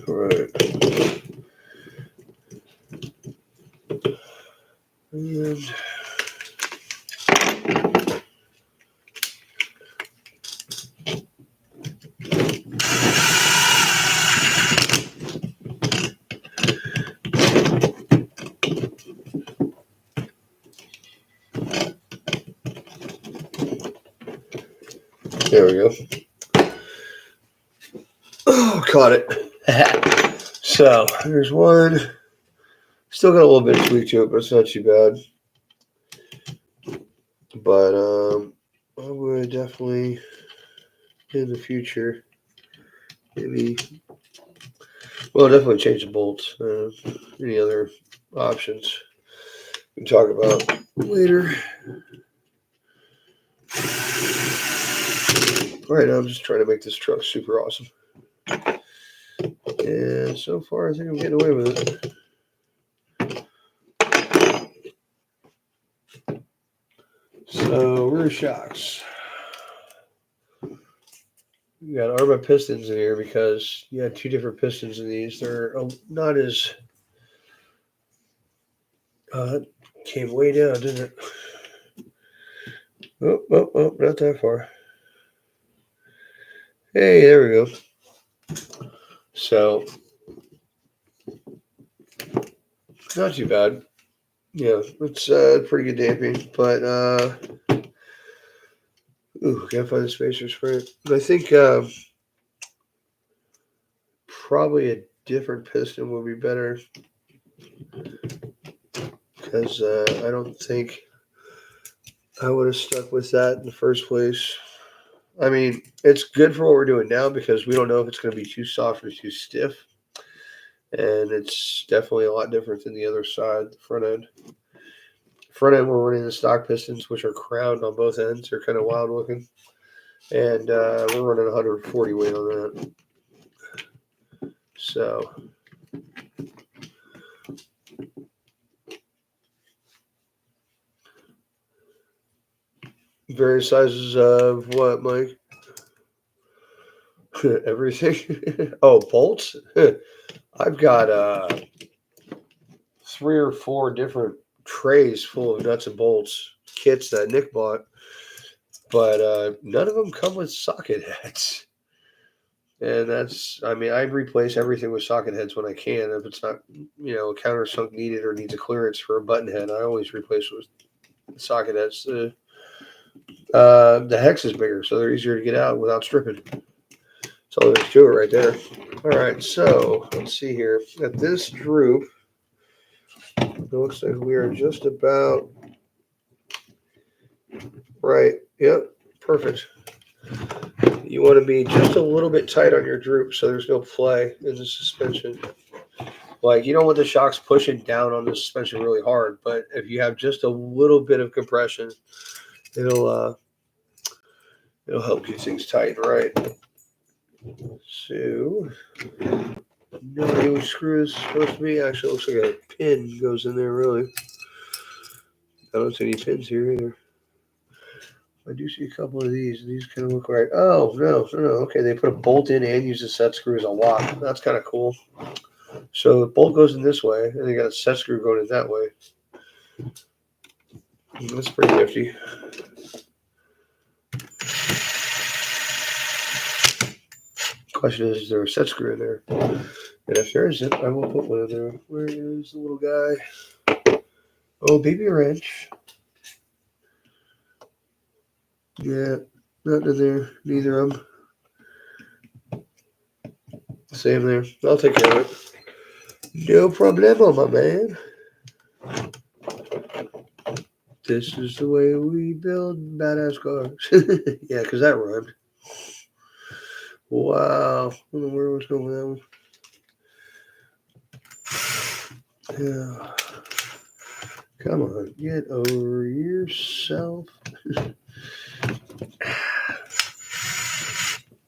Right. And we go. Oh, caught it. So there's one. Still got a little bit of tweak to it, but it's not too bad. But I would definitely in the future maybe definitely change the bolts. Any other options we can talk about later. Right now I'm just trying to make this truck super awesome. And so far I think I'm getting away with it. So rear shocks. We got Arma pistons in here because you had two different pistons in these. They're not as came way down, didn't it? Oh, not that far. Hey, there we go. So not too bad. Yeah, it's pretty good damping, but gotta find the spacers for it. I think probably a different piston would be better because I don't think I would have stuck with that in the first place. I mean, it's good for what we're doing now because we don't know if it's going to be too soft or too stiff. And it's definitely a lot different than the other side, the front end. Front end, we're running the stock pistons, which are crowned on both ends. They're kind of wild looking. And we're running 140 weight on that. So various sizes of what, Mike? Everything. Oh, bolts. I've got 3 or 4 different trays full of nuts and bolts kits that Nick bought, but none of them come with socket heads. And that's, I mean, I replace everything with socket heads when I can. If it's not, a countersunk needed or needs a clearance for a button head, I always replace it with socket heads. The hex is bigger, so they're easier to get out without stripping. That's all there is to it right there. All right, so let's see here. At this droop, it looks like we are just about right. Yep, perfect. You want to be just a little bit tight on your droop so there's no play in the suspension. Like, you don't want the shocks pushing down on the suspension really hard, but if you have just a little bit of compression, it'll help keep things tight, right? So, no idea which screw is supposed to be. Actually, it looks like a pin goes in there, really. I don't see any pins here either. I do see a couple of these, and these kind of look right. Oh, no. Okay, they put a bolt in and use the set screw as a lock. That's kind of cool. So the bolt goes in this way, and they got a set screw going in that way. That's pretty nifty. Question is there a set screw in there? And if there isn't, I will put one in there. Where is the little guy? Oh, baby wrench. Yeah, not in there. Neither of them. Same there. I'll take care of it. No problemo, my man. This is the way we build badass cars. Yeah, because that rhymed. Wow. I don't know where I was going with that one. Yeah. Come on, get over yourself.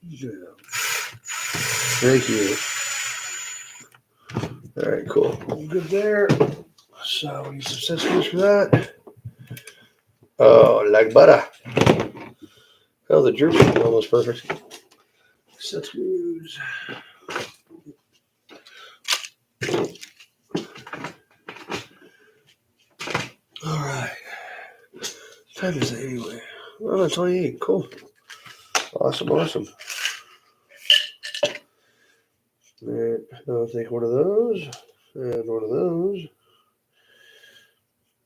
Yeah. Thank you. All right, cool. Good there. So we need some set screws for that. Oh, like butter. Oh, the droop's almost perfect. Set screws. All right. What time is it anyway? Oh, 28. Cool. Awesome. Right. I'll take one of those and one of those.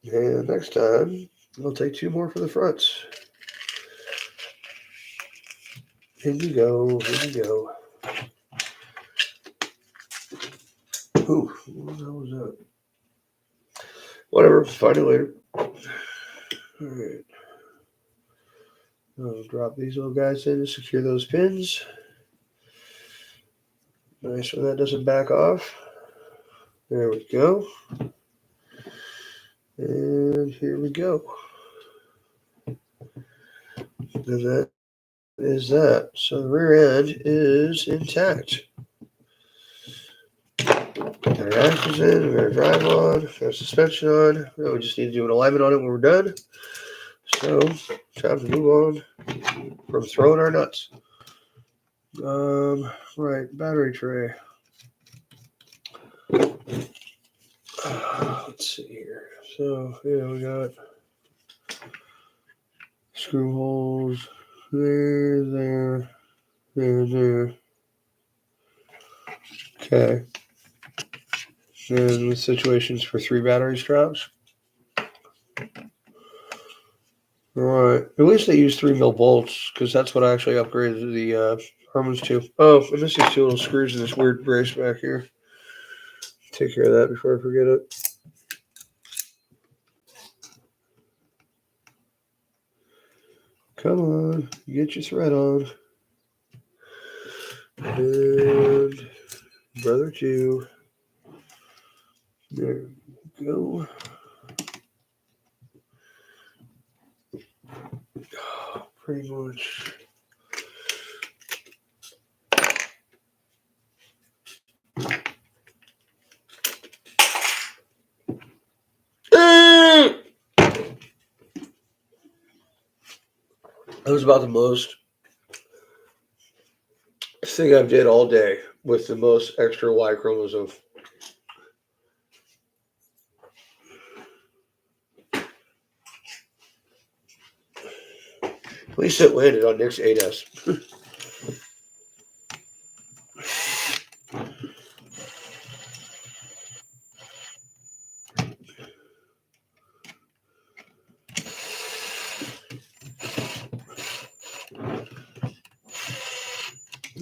And next time, I'll take 2 more for the fronts. Here we go. Here we go. Ooh, what the hell was that? Whatever. Find it later. All right. I'll drop these little guys in to secure those pins. Nice when that doesn't back off. There we go. And here we go. And that is that. So the rear end is intact. Got our axles in, we got our drive on, got our suspension on. Now we just need to do an alignment on it when we're done. So, time to move on from throwing our nuts. Right, battery tray. Let's see here. So, yeah, we got screw holes there. Okay. And with situations for 3 battery straps. Alright. At least they use 3mm bolts, because that's what I actually upgraded the Harmons to. Oh, and this is 2 little screws in this weird brace back here. Take care of that before I forget it. Come on, get your thread on. And brother 2. There we go. Pretty much. That was about the most thing I've did all day with the most extra Y chromosome. At least it landed on Nick's 8S.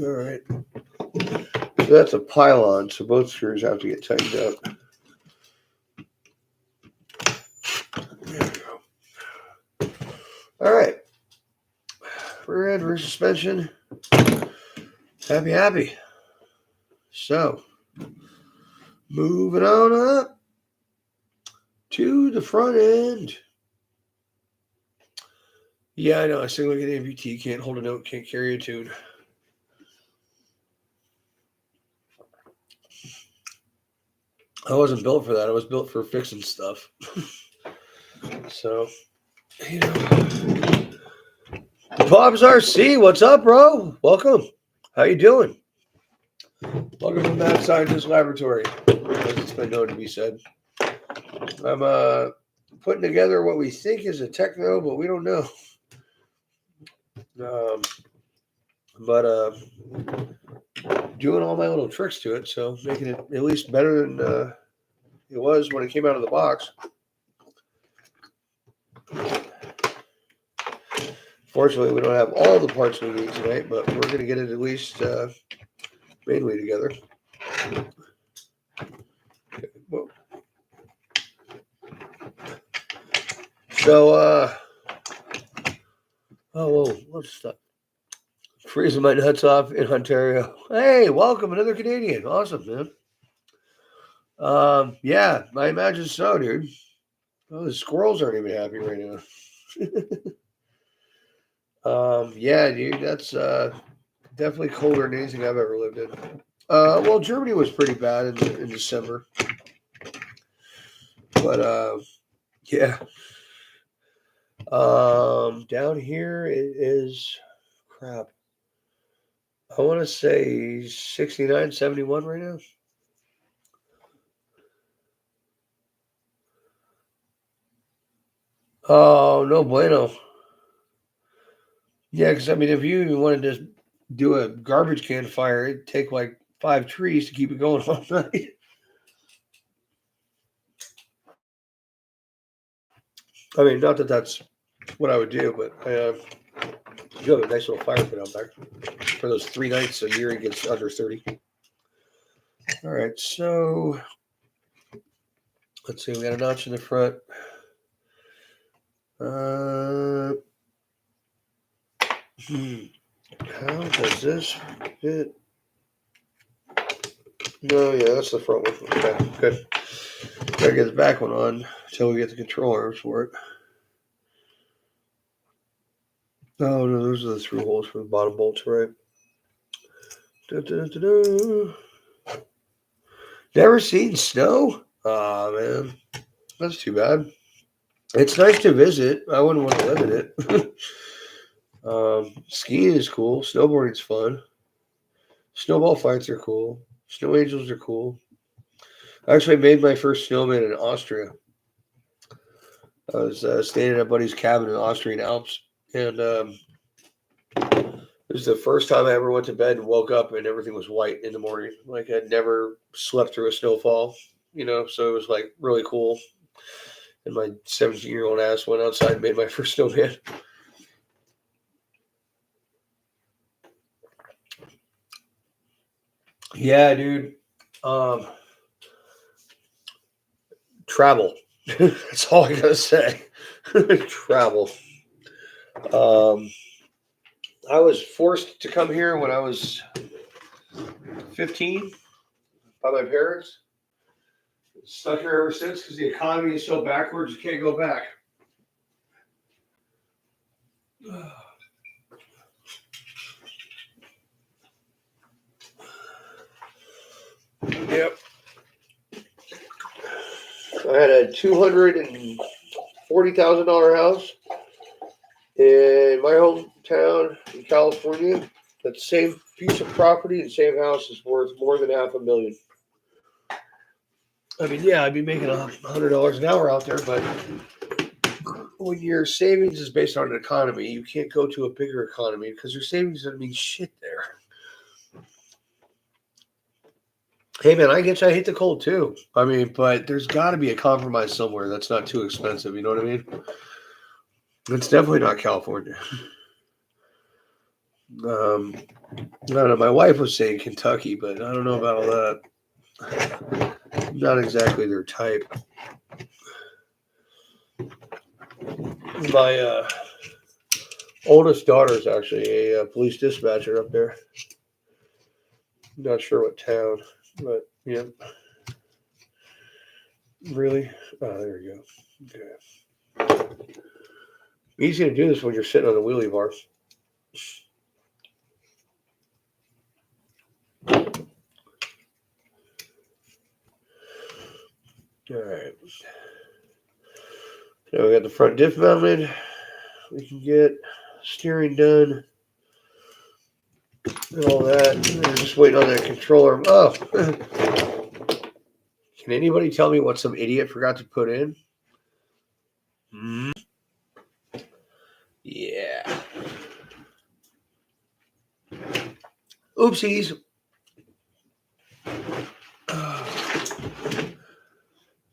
All right. So that's a pylon, so both screws have to get tightened up. There we go. All right. Rear end, rear suspension. Happy. So, moving on up to the front end. Yeah, I know. I sing like an amputee. Can't hold a note, can't carry a tune. I wasn't built for that. I was built for fixing stuff. So, you know. Bob's RC, what's up, bro? Welcome. How you doing? Welcome to Mad Scientist Laboratory, as it's been known to be said. I'm putting together what we think is a teckno, but we don't know. But doing all my little tricks to it, so making it at least better than it was when it came out of the box. Fortunately, we don't have all the parts we need tonight, but we're going to get it at least mainly together. Okay, whoa. So, let's stop. Freezing my nuts off in Ontario. Hey, welcome, another Canadian. Awesome, man. Yeah, I imagine so, dude. Oh, the squirrels aren't even happy right now. Yeah, dude, that's definitely colder than anything I've ever lived in. Well, Germany was pretty bad in December, but yeah. Down here it is crap. I want to say 69, 71 right now. Oh, no bueno. Yeah, because I mean, if you even wanted to do a garbage can fire, it'd take like 5 trees to keep it going all night. I mean, not that that's what I would do, but You have a nice little fire pit out back. For those 3 nights a year, it gets under 30. All right, so let's see. We got a notch in the front. How does this fit? No, yeah, that's the front one. Okay, good. Gotta get the back one on until we get the control arms for it. Oh no, those are the through holes for the bottom bolts, right? Never seen snow? Aw, man. That's too bad. It's nice to visit. I wouldn't want to live in it. Skiing is cool. Snowboarding's fun. Snowball fights are cool. Snow angels are cool. I actually made my first snowman in Austria. I was staying at a buddy's cabin in the Austrian Alps, and it was the first time I ever went to bed and woke up and everything was white in the morning. Like I'd never slept through a snowfall, so it was like really cool. And my 17-year-old ass went outside and made my first snowman. Yeah, dude. Travel. That's all I gotta say. Travel. I was forced to come here when I was 15 by my parents. Stuck here ever since because the economy is so backwards, you can't go back. Yep. I had a $240,000 house in my hometown in California. That same piece of property and same house is worth more than $500,000. I mean, yeah, I'd be making $100 an hour out there, but when your savings is based on an economy, you can't go to a bigger economy because your savings doesn't mean shit there. Hey man, I get you. I hate the cold too. I mean, but there's got to be a compromise somewhere that's not too expensive. You know what I mean? It's definitely not California. I don't know. My wife was saying Kentucky, but I don't know about all that. Not exactly their type. My oldest daughter is actually a police dispatcher up there. Not sure what town, but yeah. Really? Oh, there you go. Okay. Easy to do this when you're sitting on a wheelie bar. All right. So we got the front diff mounted. We can get steering done and all that. We're just waiting on that controller. Oh, can anybody tell me what some idiot forgot to put in? Yeah. Oopsies.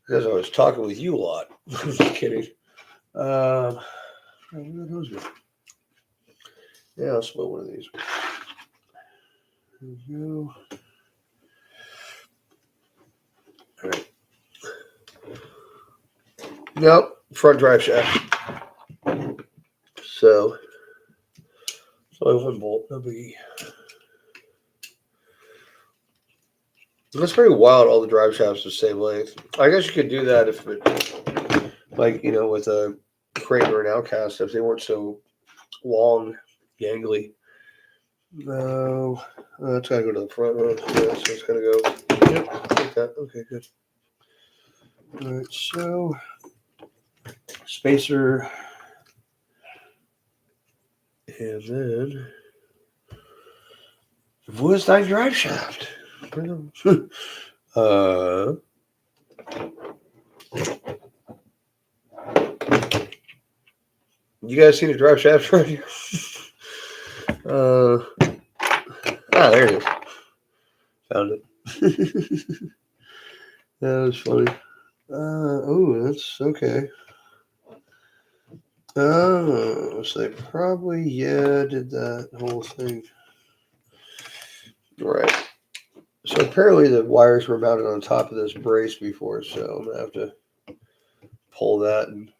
Because I was talking with you a lot. I'm just kidding. Where did those go? Yeah, I'll split one of these. There we go. All right. Nope, front drive shaft. So, it's only one bolt, no biggie. That's pretty wild. All the drive shafts are the same length. I guess you could do that if it, like, with a crane or an outcast, if they weren't so long, gangly. No, it's got to go to the front row. Yeah, so it's got to go. Yep, like that. Okay, good. All right, so spacer, and then Woolstein drive shaft. You guys see the drive shaft right here? There it is. Found it. That was funny. Oh, that's okay. Oh, so they probably, did that whole thing. Right. So apparently the wires were mounted on top of this brace before, so I'm going to have to pull that and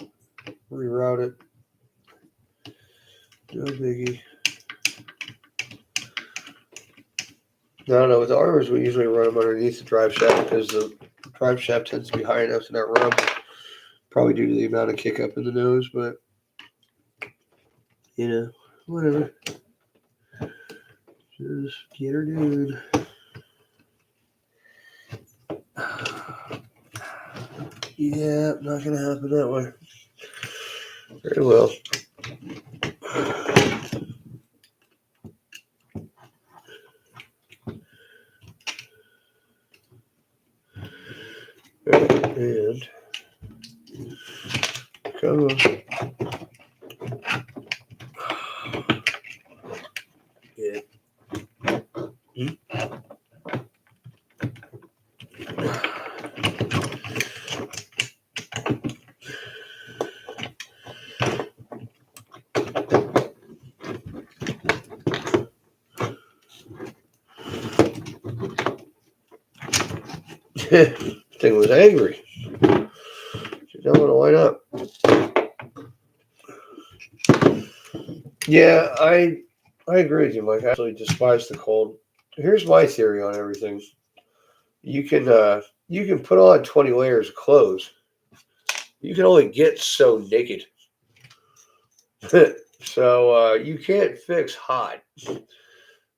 reroute it. No biggie. I don't know. With the armors, we usually run them underneath the drive shaft because the drive shaft tends to be high enough to not run them. Probably due to the amount of kick up in the nose, but whatever. Just get her, dude. Yeah, not gonna happen that way. Very well. And come on. Yeah. Thing was angry. She don't want to line up. Yeah, I agree with you, Mike. I actually despise the cold. Here's my theory on everything. You can put on 20 layers of clothes. You can only get so naked. So you can't fix hot,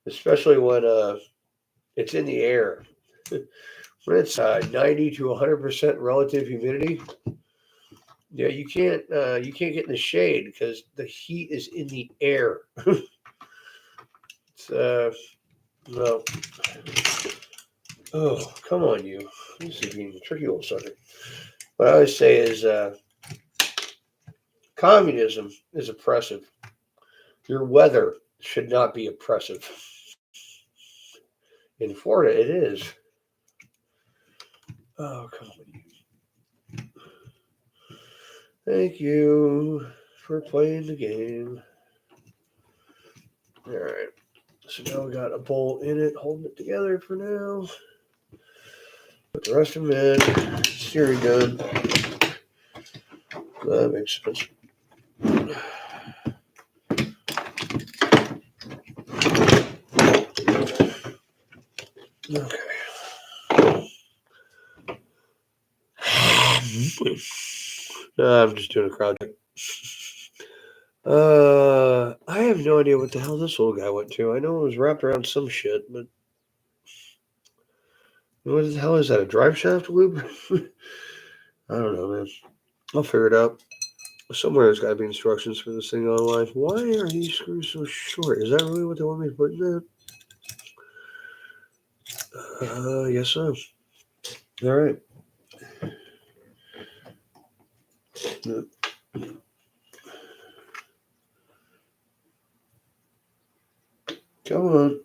especially when it's in the air. When it's 90 to 100% relative humidity, yeah, you can't get in the shade because the heat is in the air. It's no. Oh, come on, you. This is being a tricky old sucker. What I always say is communism is oppressive. Your weather should not be oppressive. In Florida, it is. Oh, come on. Thank you for playing the game. All right. So now we got a bolt in it, holding it together for now. Put the rest of them in. Steering gun. That makes sense. Okay. I'm just doing a crowd check. I have no idea what the hell this little guy went to. I know it was wrapped around some shit, but what the hell is that? A drive shaft loop? I don't know, man. I'll figure it out. Somewhere there's got to be instructions for this thing online. Why are these screws so short? Is that really what they want me to put in there? Yes, so. All right. Come on.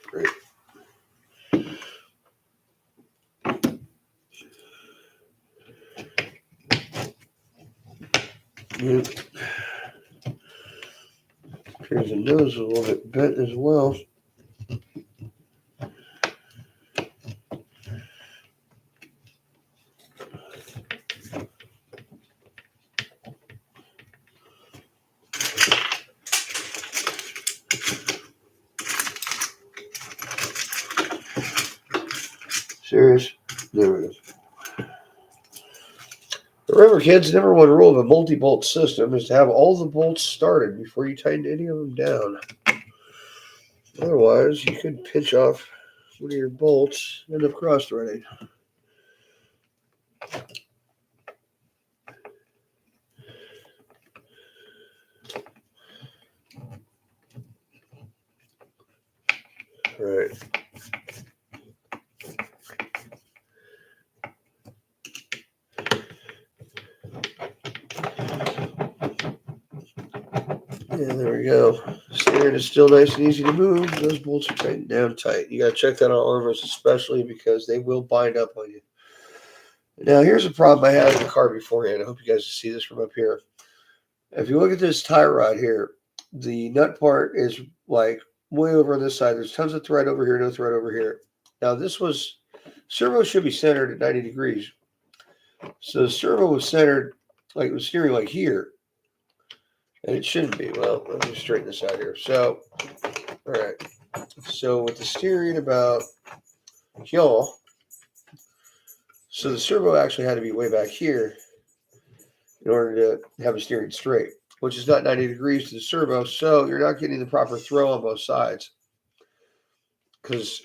Great. Yep. Here's the nose a little bit bent as well. Serious? There it is. Remember, kids, the number one rule of a multi-bolt system is to have all the bolts started before you tighten any of them down. Otherwise, you could pinch off one of your bolts and end up cross-threading. Right. Yeah, there we go. Steering is still nice and easy to move. Those bolts are tightened down tight. You got to check that on armors especially because they will bind up on you. Now, here's a problem I had in the car beforehand. I hope you guys can see this from up here. If you look at this tie rod here, the nut part is like way over on this side. There's tons of thread over here, no thread over here. Now, servo should be centered at 90 degrees. So the servo was centered like it was steering like here. And it shouldn't be. Well, let me straighten this out here. So, all right. So with the steering about here, so the servo actually had to be way back here in order to have a steering straight, which is not 90 degrees to the servo. So you're not getting the proper throw on both sides. Because,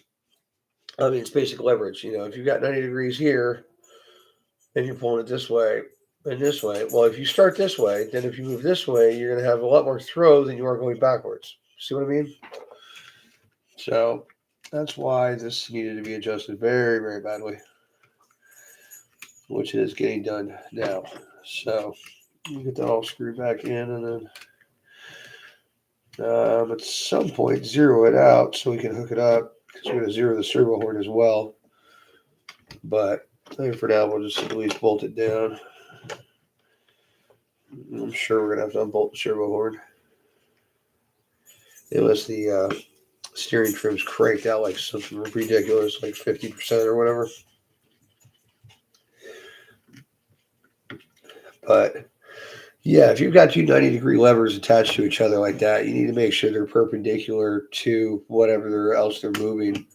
I mean, it's basic leverage. If you've got 90 degrees here and you're pulling it this way and this way, well, if you start this way, then if you move this way, you're going to have a lot more throw than you are going backwards. See what I mean? So that's why this needed to be adjusted very, very badly, which it is getting done now. So you get that all screwed back in, and then at some point zero it out so we can hook it up, because we're going to zero the servo horn as well. But I think for now we'll just at least bolt it down. I'm sure we're going to have to unbolt the servo horn unless the steering trim's cranked out like something ridiculous, like 50% or whatever. But yeah, if you've got two 90-degree levers attached to each other like that, you need to make sure they're perpendicular to whatever else they're moving.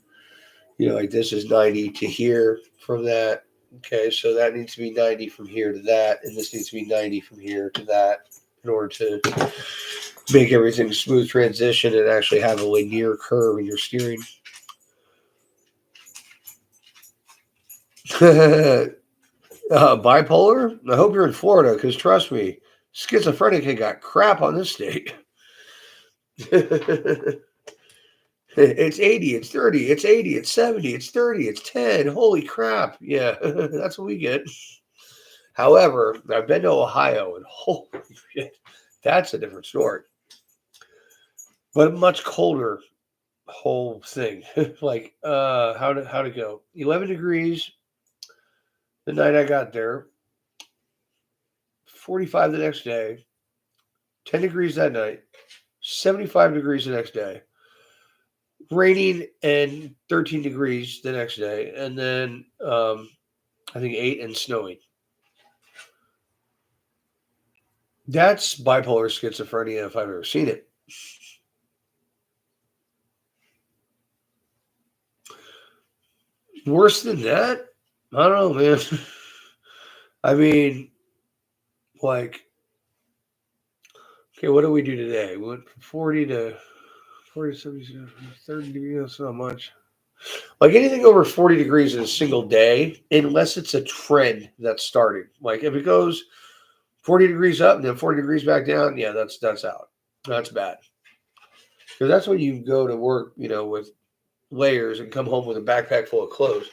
Like this is 90 to here from that. Okay, so that needs to be 90 from here to that, and this needs to be 90 from here to that in order to make everything smooth transition and actually have a linear curve in your steering. Bipolar? I hope you're in Florida, because trust me, schizophrenic ain't got crap on this state. It's 80, it's 30, it's 80, it's 70, it's 30, it's 10. Holy crap. Yeah, that's what we get. However, I've been to Ohio, and holy shit, that's a different story. But a much colder whole thing. Like, how'd it go? 11 degrees the night I got there, 45 the next day, 10 degrees that night, 75 degrees the next day, raining and 13 degrees the next day, and then I think 8 and snowing. That's bipolar schizophrenia if I've ever seen it. Worse than that? I don't know, man. I mean, like, okay, what do we do today? We went from 40 to 40, 70, 30 degrees. That's not much. Like anything over 40 degrees in a single day, unless it's a trend that's starting. Like if it goes 40 degrees up and then 40 degrees back down, yeah, that's out. That's bad. Because that's when you go to work, with layers and come home with a backpack full of clothes.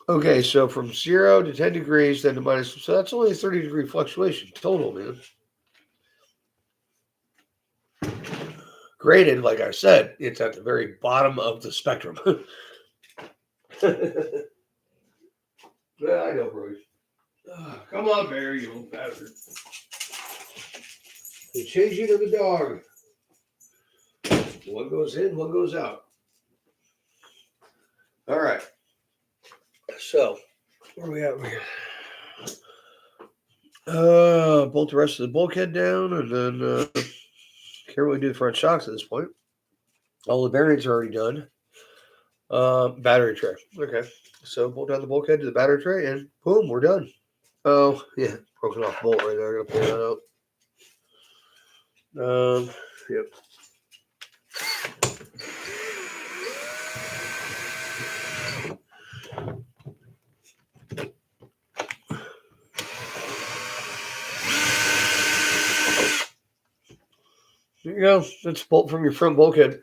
Okay, so from 0 to 10 degrees, then to minus, so that's only a 30-degree fluctuation total, man. Graded, like I said, it's at the very bottom of the spectrum. Yeah, I know, Bruce. Come on, Bear, you old bastard. They change you to the dog. One goes in, one goes out. All right. So, where are we at here? Bolt the rest of the bulkhead down, and then can't really do the front shocks at this point. All the bearings are already done. Battery tray. Okay. So bolt down the bulkhead to the battery tray, and boom, we're done. Oh, yeah. Broken off bolt right there. I'm going to pull that out. Yep. There you go. That's bolt from your front bulkhead.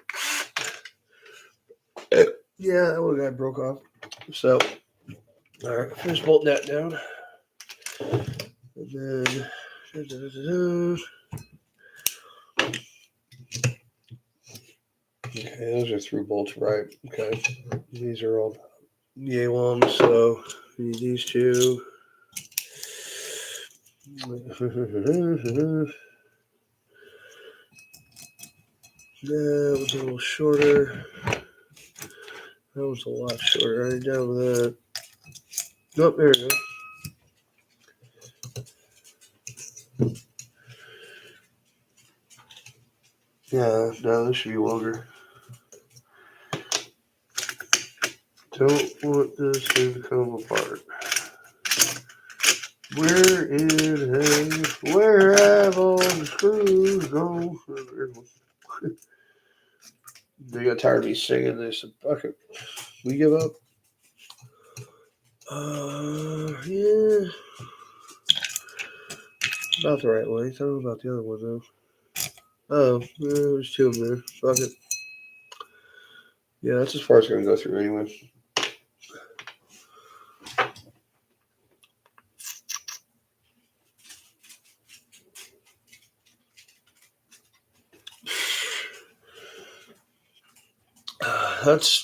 Yeah, that one guy broke off. So, all right, finish bolting that down. And then, Okay, those are through bolts, right? Okay, these are all yay long, so we need these two. That was a little shorter. That was a lot shorter. I ain't down with that. Nope, there we go. Yeah, no, this should be longer. Don't want this thing to come apart. Where have all the screws gone? They got tired of me singing this. Fuck it. We give up. Yeah. About the right length. I don't know about the other one though. Oh, yeah, there's two of them there. Fuck it. Yeah, that's as far as it's gonna go through anyway.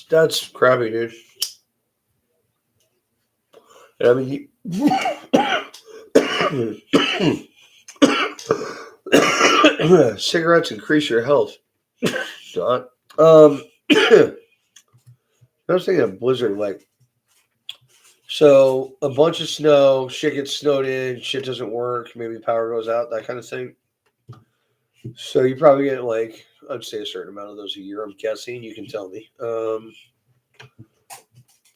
That's crappy, dude. I mean, cigarettes increase your health. Not. I was thinking of blizzard, like, so a bunch of snow, shit gets snowed in, shit doesn't work, maybe power goes out, that kind of thing. So you probably get like, I'd say a certain amount of those a year. I'm guessing. You can tell me.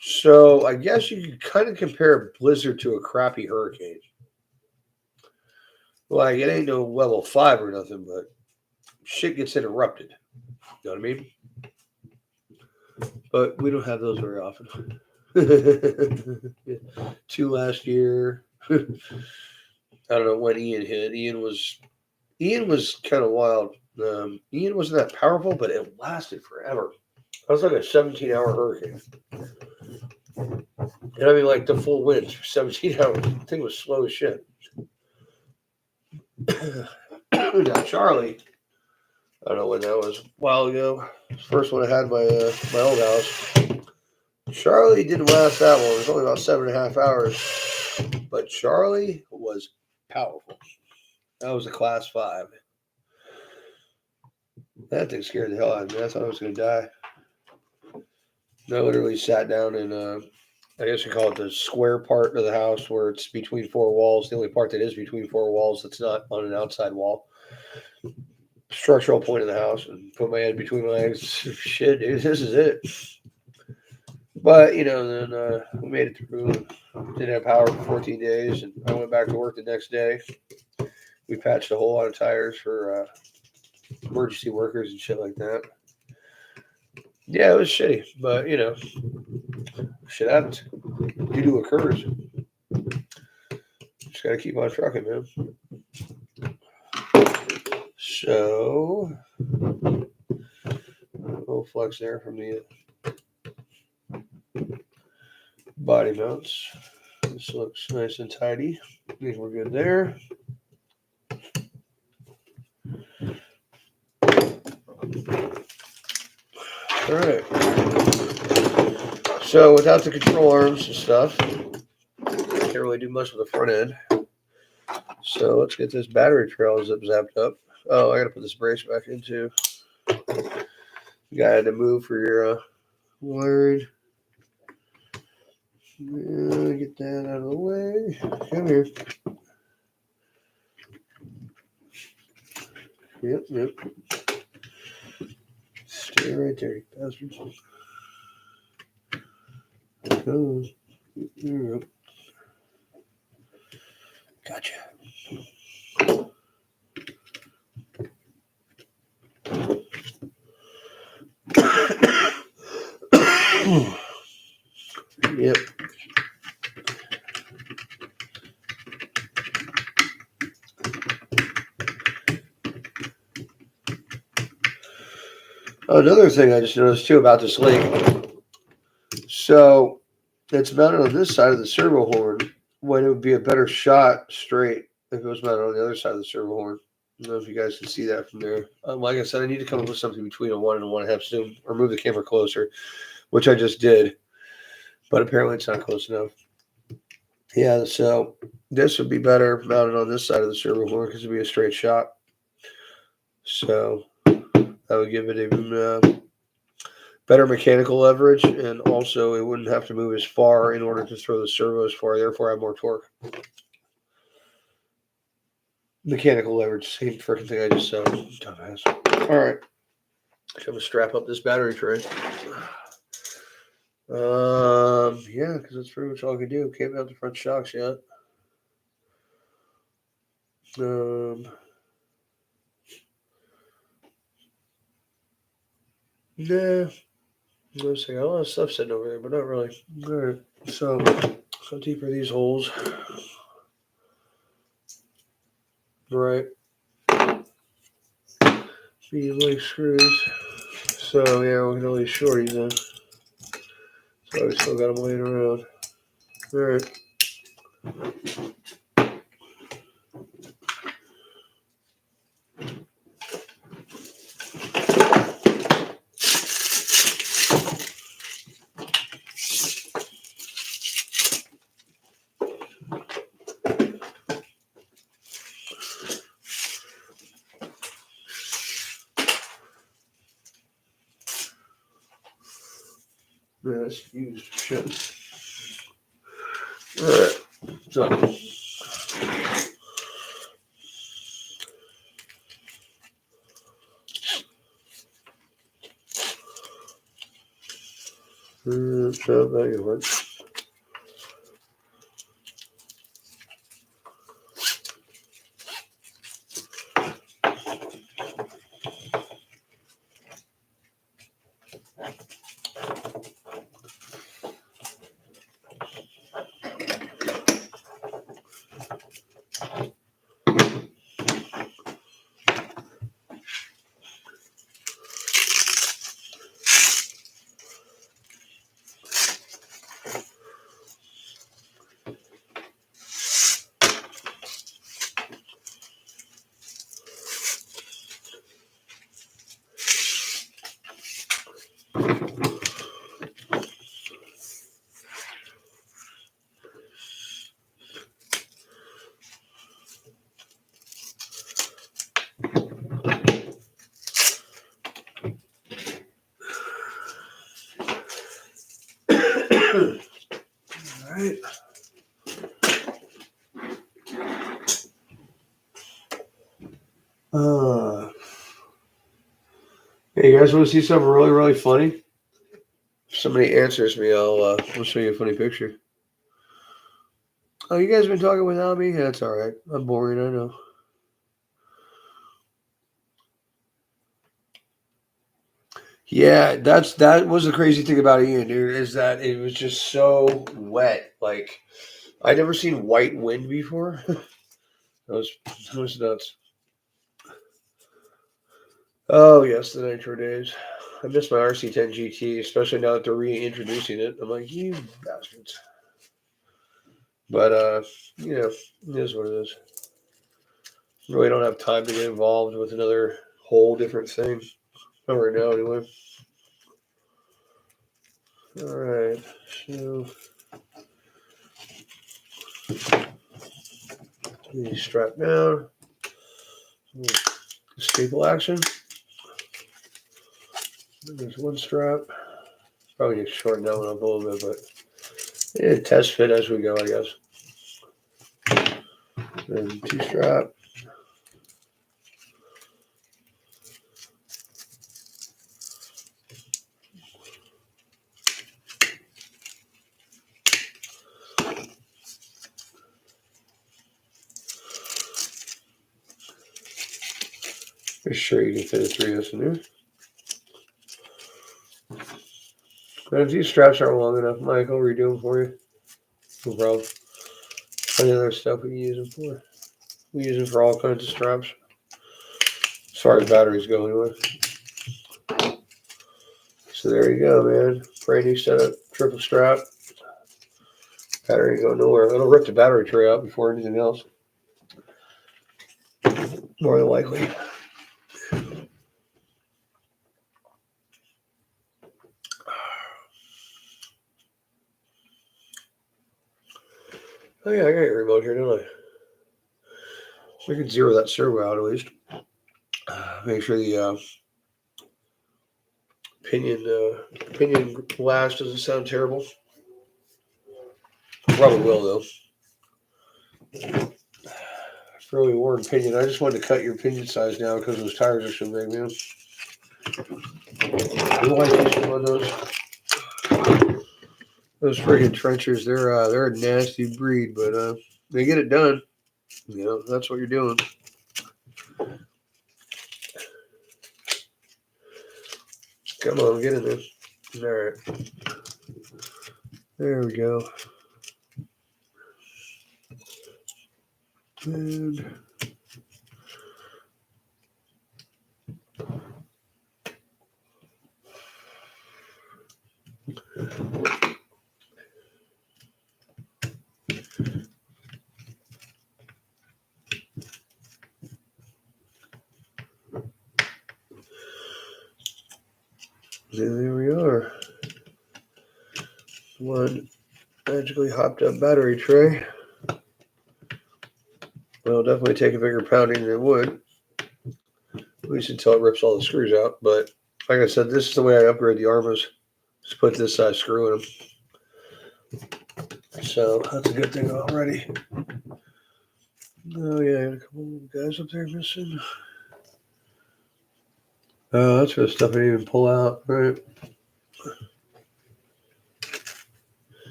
So I guess you could kind of compare a blizzard to a crappy hurricane. Like it ain't no level 5 or nothing, but shit gets interrupted. You know what I mean? But we don't have those very often. Two last year. I don't know when Ian hit. Ian was kind of wild. Ian wasn't that powerful, but it lasted forever. That was like a 17-hour hurricane. And I mean, like the full wind for 17 hours. The thing was slow as shit. Now, Charlie, I don't know when that was, a while ago. First one I had my old house. Charlie didn't last that long. It was only about 7.5 hours. But Charlie was powerful. That was a class 5. That thing scared the hell out of me. I thought I was going to die. I literally sat down in, I guess you call it the square part of the house where it's between four walls. The only part that is between four walls that's not on an outside wall. Structural point of the house, and put my head between my legs. Shit, dude, this is it. But, then we made it through. Didn't have power for 14 days, and I went back to work the next day. We patched a whole lot of tires for emergency workers and shit like that. Yeah, it was shitty, but shit happens. Due to occurs. Just gotta keep on trucking, man. So, a little flex there from the body mounts. This looks nice and tidy. I think we're good there. All right. So without the control arms and stuff, can't really do much with the front end. So let's get this battery trail zip zapped up. Oh, I gotta put this brace back in too. You gotta to move for your wiring. Get that out of the way. Come here. Yep. Stay right there, you bastards. There you go. Gotcha. Yep. Another thing I just noticed too about this link. So it's mounted on this side of the servo horn when it would be a better shot straight if it was mounted on the other side of the servo horn. don't know if you guys can see that from there. Like I said, I need to come up with something between a 1 and a 1.5 zoom, or move the camera closer, which I just did, but apparently it's not close enough. Yeah, so this would be better mounted on this side of the servo horn because it'd be a straight shot. So that would give it even better mechanical leverage, and also it wouldn't have to move as far in order to throw the servo as far, therefore have more torque. Mechanical leverage, same freaking thing I just said. Dumbass. All right, I'm gonna strap up this battery tray. Yeah, because that's pretty much all I can do. Can't mount the front shocks yet. Nah. Let's see, a lot of stuff sitting over there, but not really. All right, so how deep are these holes? Right, medium length screws. So yeah, we can only shorties then. So we still got them laying around. All right. Yeah, that's used shit. All right, so. So that you work. All right. Hey, you guys want to see something really, really funny? If somebody answers me, I'll show you a funny picture. Oh, you guys been talking without me? Yeah, that's all right. I'm boring, I know. Yeah, that was the crazy thing about Ian, dude, is that it was just so wet. Like I never seen white wind before. that was nuts. Oh yes, the Nitro days. I miss my RC10 GT, especially now that they're reintroducing it. I'm like, you bastards. But you know, it is what it is. Really don't have time to get involved with another whole different thing. Not right now, anyway. All right, so strap down. Staple action. There's one strap. Probably need to shorten that one up a little bit, but yeah, test fit as we go, I guess. Then two strap. Make sure you can fit a 3S in there. But if these straps aren't long enough, Mike, I'll redo them for you. No problem. Plenty of other stuff we can use them for. We use them for all kinds of straps. As far as batteries go, anyway. So there you go, man. Brand new setup, triple strap. Battery ain't going nowhere. It'll rip the battery tray out before anything else. more than likely. Oh yeah, I got your remote here, don't I? So I can zero that servo out at least. Make sure the pinion lash doesn't sound terrible. Probably will though. Fairly worn pinion. I just wanted to cut your pinion size down because those tires are so big, man. You like these one of those? Those friggin' trenchers, they're a nasty breed, but they get it done. You know, that's what you're doing. Come on, get in there. All right. There we go. And there we are. One magically hopped up battery tray. Well, definitely take a bigger pounding than it would. At least until it rips all the screws out. But like I said, this is the way I upgrade the Armas. Just put this size screw in them. So that's a good thing already. Oh yeah, got a couple of guys up there missing. Oh, that's for the stuff I didn't even pull out, right?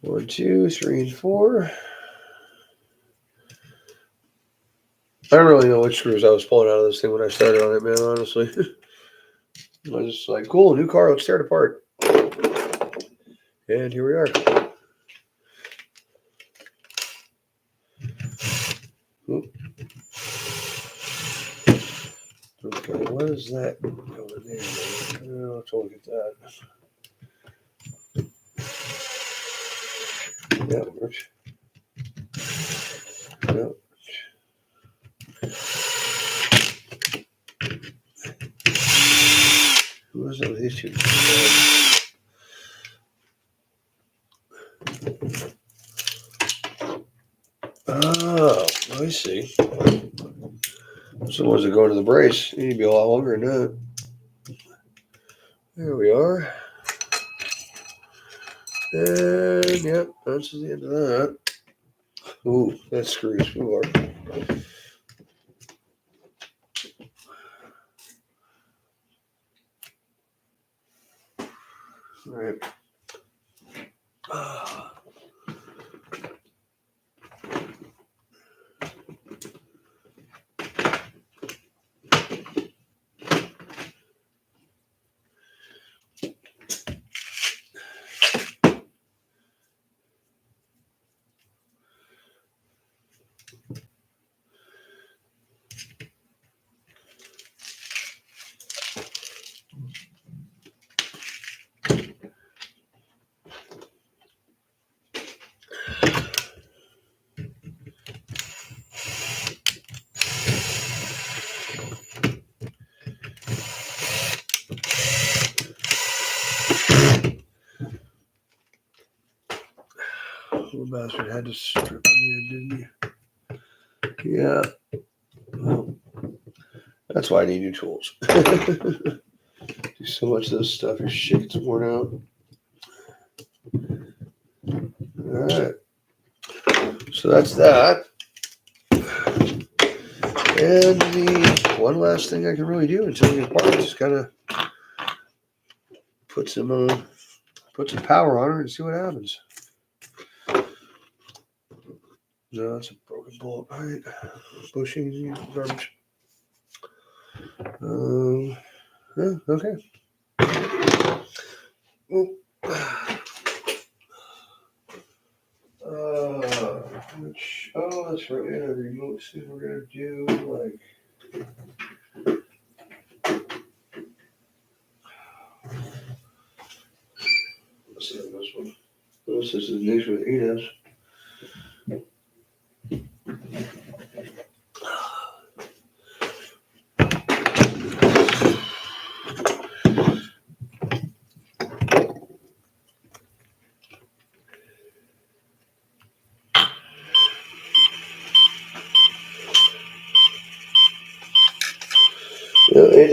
One, two, three, and four. I don't really know which screws I was pulling out of this thing when I started on it, man, honestly. I was just like, cool, new car, let's tear it apart. And here we are. Oop. Okay, what is that going there? Oh, let's look at that. That works. Yep. Who was that with these two? Oh, I see. So the ones that go into the brace, you need to be a lot longer than that. There we are. And yep, that's the end of that. Ooh, that screws. Ooh, all right. Little bastard had to strip me in, didn't he? Yeah. Well, that's why I need new tools. Do so much of this stuff, your shit gets worn out. All right. So that's that. And the one last thing I can really do until we get parts is kind of put some power on it and see what happens. No, that's a broken bolt. All right. Bushing, garbage. Yeah, okay. That's right. We had a remote soon. We're gonna do like. Let's see on this one. This is the next with 8S.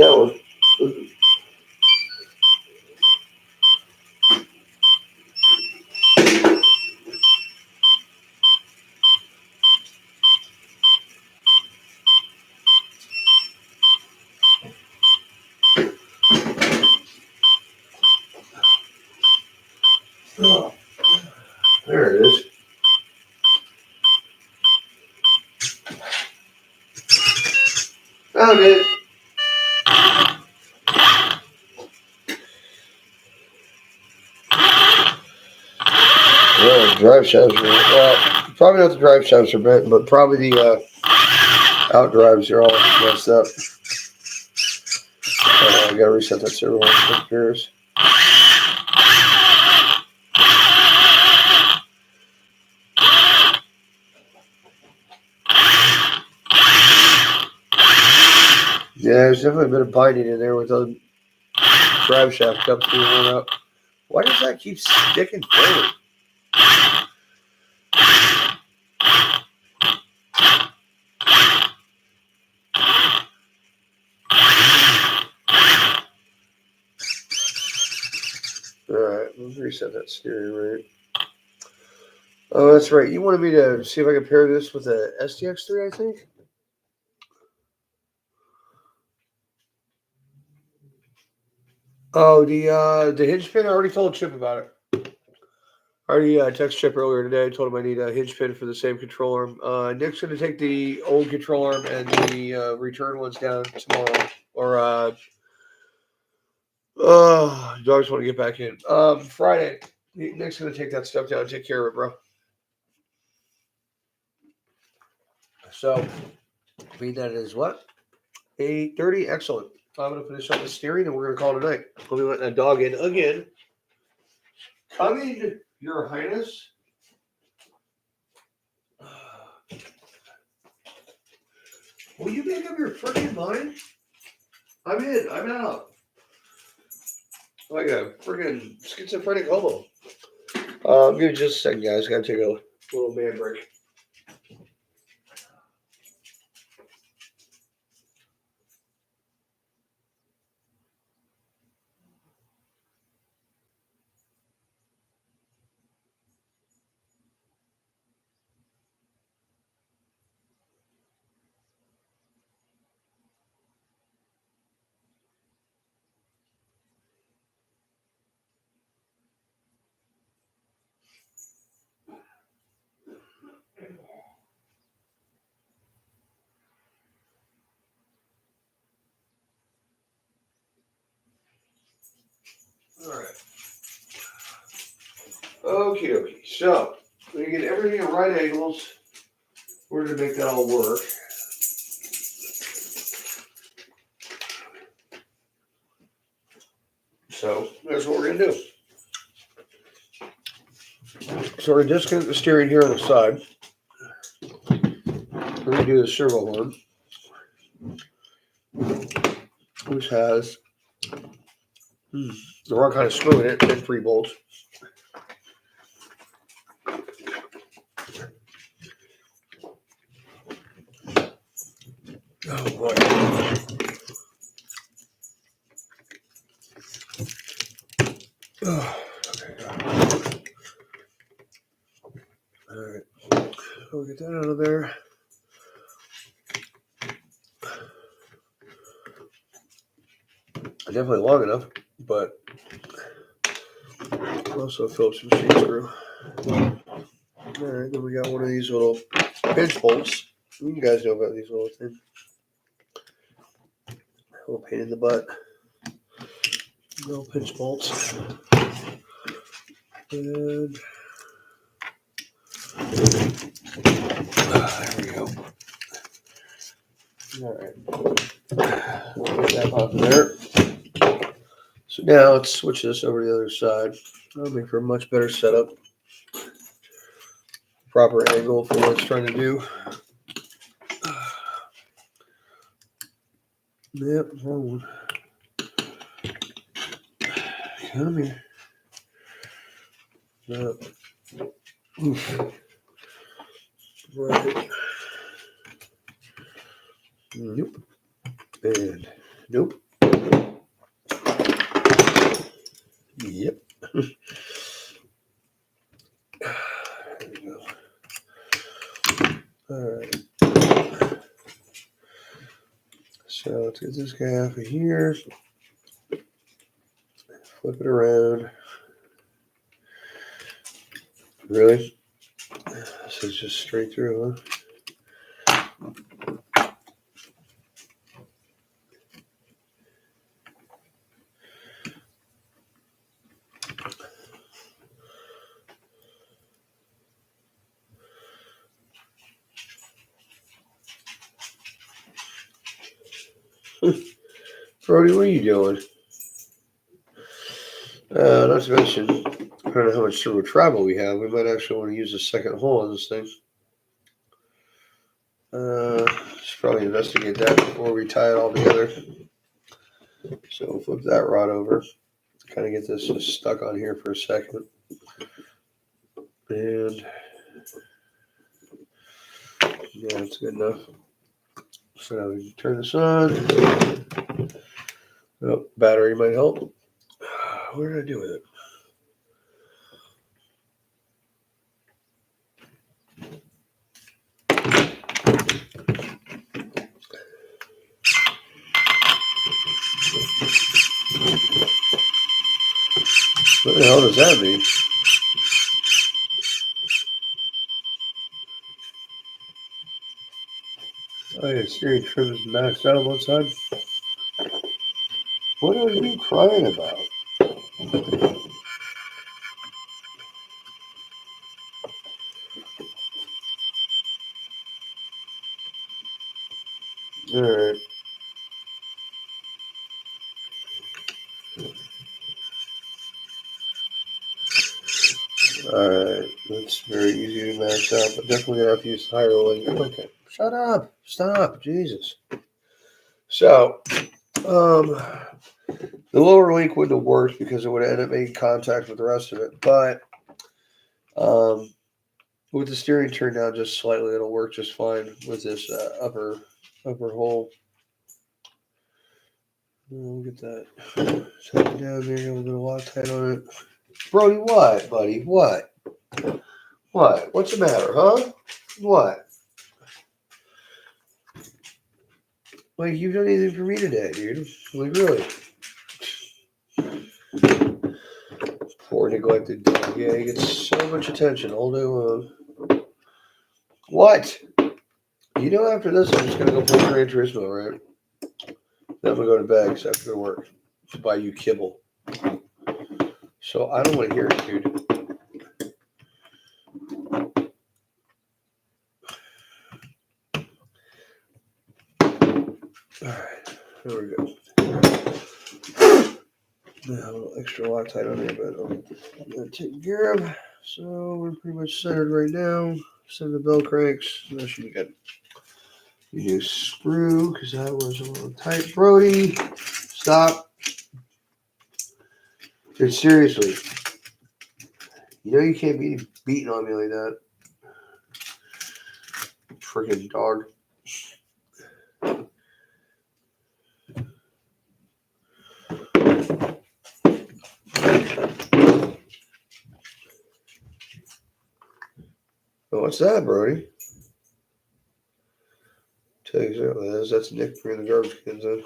that one. Oh, there it is. Found it. Yeah, drive shafts are, well, probably not the drive shafts are bent, but probably the out drives are all messed up. I gotta reset that servo on computers. Yeah, there's definitely a bit of binding in there with the drive shaft cups being worn out. Why does that keep sticking forward? Alright, let's reset that steering rate. Oh, that's right. You wanted me to see if I could pair this with a STX3, I think? Oh, the hinge pin, I already told Chip about it. I already texted Chip earlier today. I told him I need a hinge pin for the same control arm. Nick's going to take the old control arm and the return ones down tomorrow. Or, dogs want to get back in. Friday. Nick's going to take that stuff down and take care of it, bro. So, I mean, that is what? 8:30. Excellent. I'm going to finish up the steering and we're going to call it a night. We'll be letting that dog in again. Coming, Your Highness. Will you make up your freaking mind? I'm in. I'm out. Like a freaking schizophrenic hobo. Give me just a second, guys. Gotta take a little man break. All right. Okie dokie. So, we get everything at right angles. We're going to make that all work. So, that's what we're going to do. So, we're going to disconnect the steering here on the side. We're going to do the servo arm, which has the wrong kind of screw in it and 3 bolts. Oh, boy. Oh, okay. All right. We'll get that out of there. Definitely long enough, but also a Phillips machine screw. All right, then we got one of these little pinch bolts. You guys know about these little things. A little pain in the butt. Little pinch bolts. And there we go. All right. Get that off there. So now let's switch this over to the other side. That'll make for a much better setup. Proper angle for what it's trying to do. Yep, wrong one. Come here. Oof. Right. Nope. And nope. right. So let's get this guy off of here. Flip it around. Really? This is just straight through, huh? Brody, what are you doing? Not to mention, I don't know how much turbo travel we have. We might actually want to use a second hole on this thing. Should probably investigate that before we tie it all together. So we'll flip that rod over. Kind of get this just stuck on here for a second. And yeah, that's good enough. So now we can turn this on. Oh, battery might help. What did I do with it? What the hell does that mean? Oh yeah, steering trim is maxed out on one side. What are you crying about? Alright. Alright. That's very easy to max out, but definitely gonna have to use the higher one. Okay. Shut up. Stop. Jesus. So, the lower link wouldn't have worked because it would have ended up making contact with the rest of it. But with the steering turned down just slightly, it'll work just fine with this upper hole. We'll get that taken down there. A little bit of Loctite on it. Brody, what, buddy? What? What? What's the matter, huh? What? Like, you've done anything for me today, dude. Like, really? Poor neglected dog. Yeah, he gets so much attention all day long. What? You know, after this, I'm just going to go play Gran Turismo, right? Then I'm going to go to bed because I have to go to work to buy you kibble. So I don't want to hear it, dude. Alright, there we go. Now, a little extra Loctite on there, but I'm going to take care of. So we're pretty much centered right now. Center the bell cranks. That should be good. You do screw because that was a little tight. Brody, stop. Dude, seriously. You know you can't be beating on me like that. Freaking dog. Oh, what's that, Brody? Tell you exactly what that is. That's Nick bringing the garbage cans in.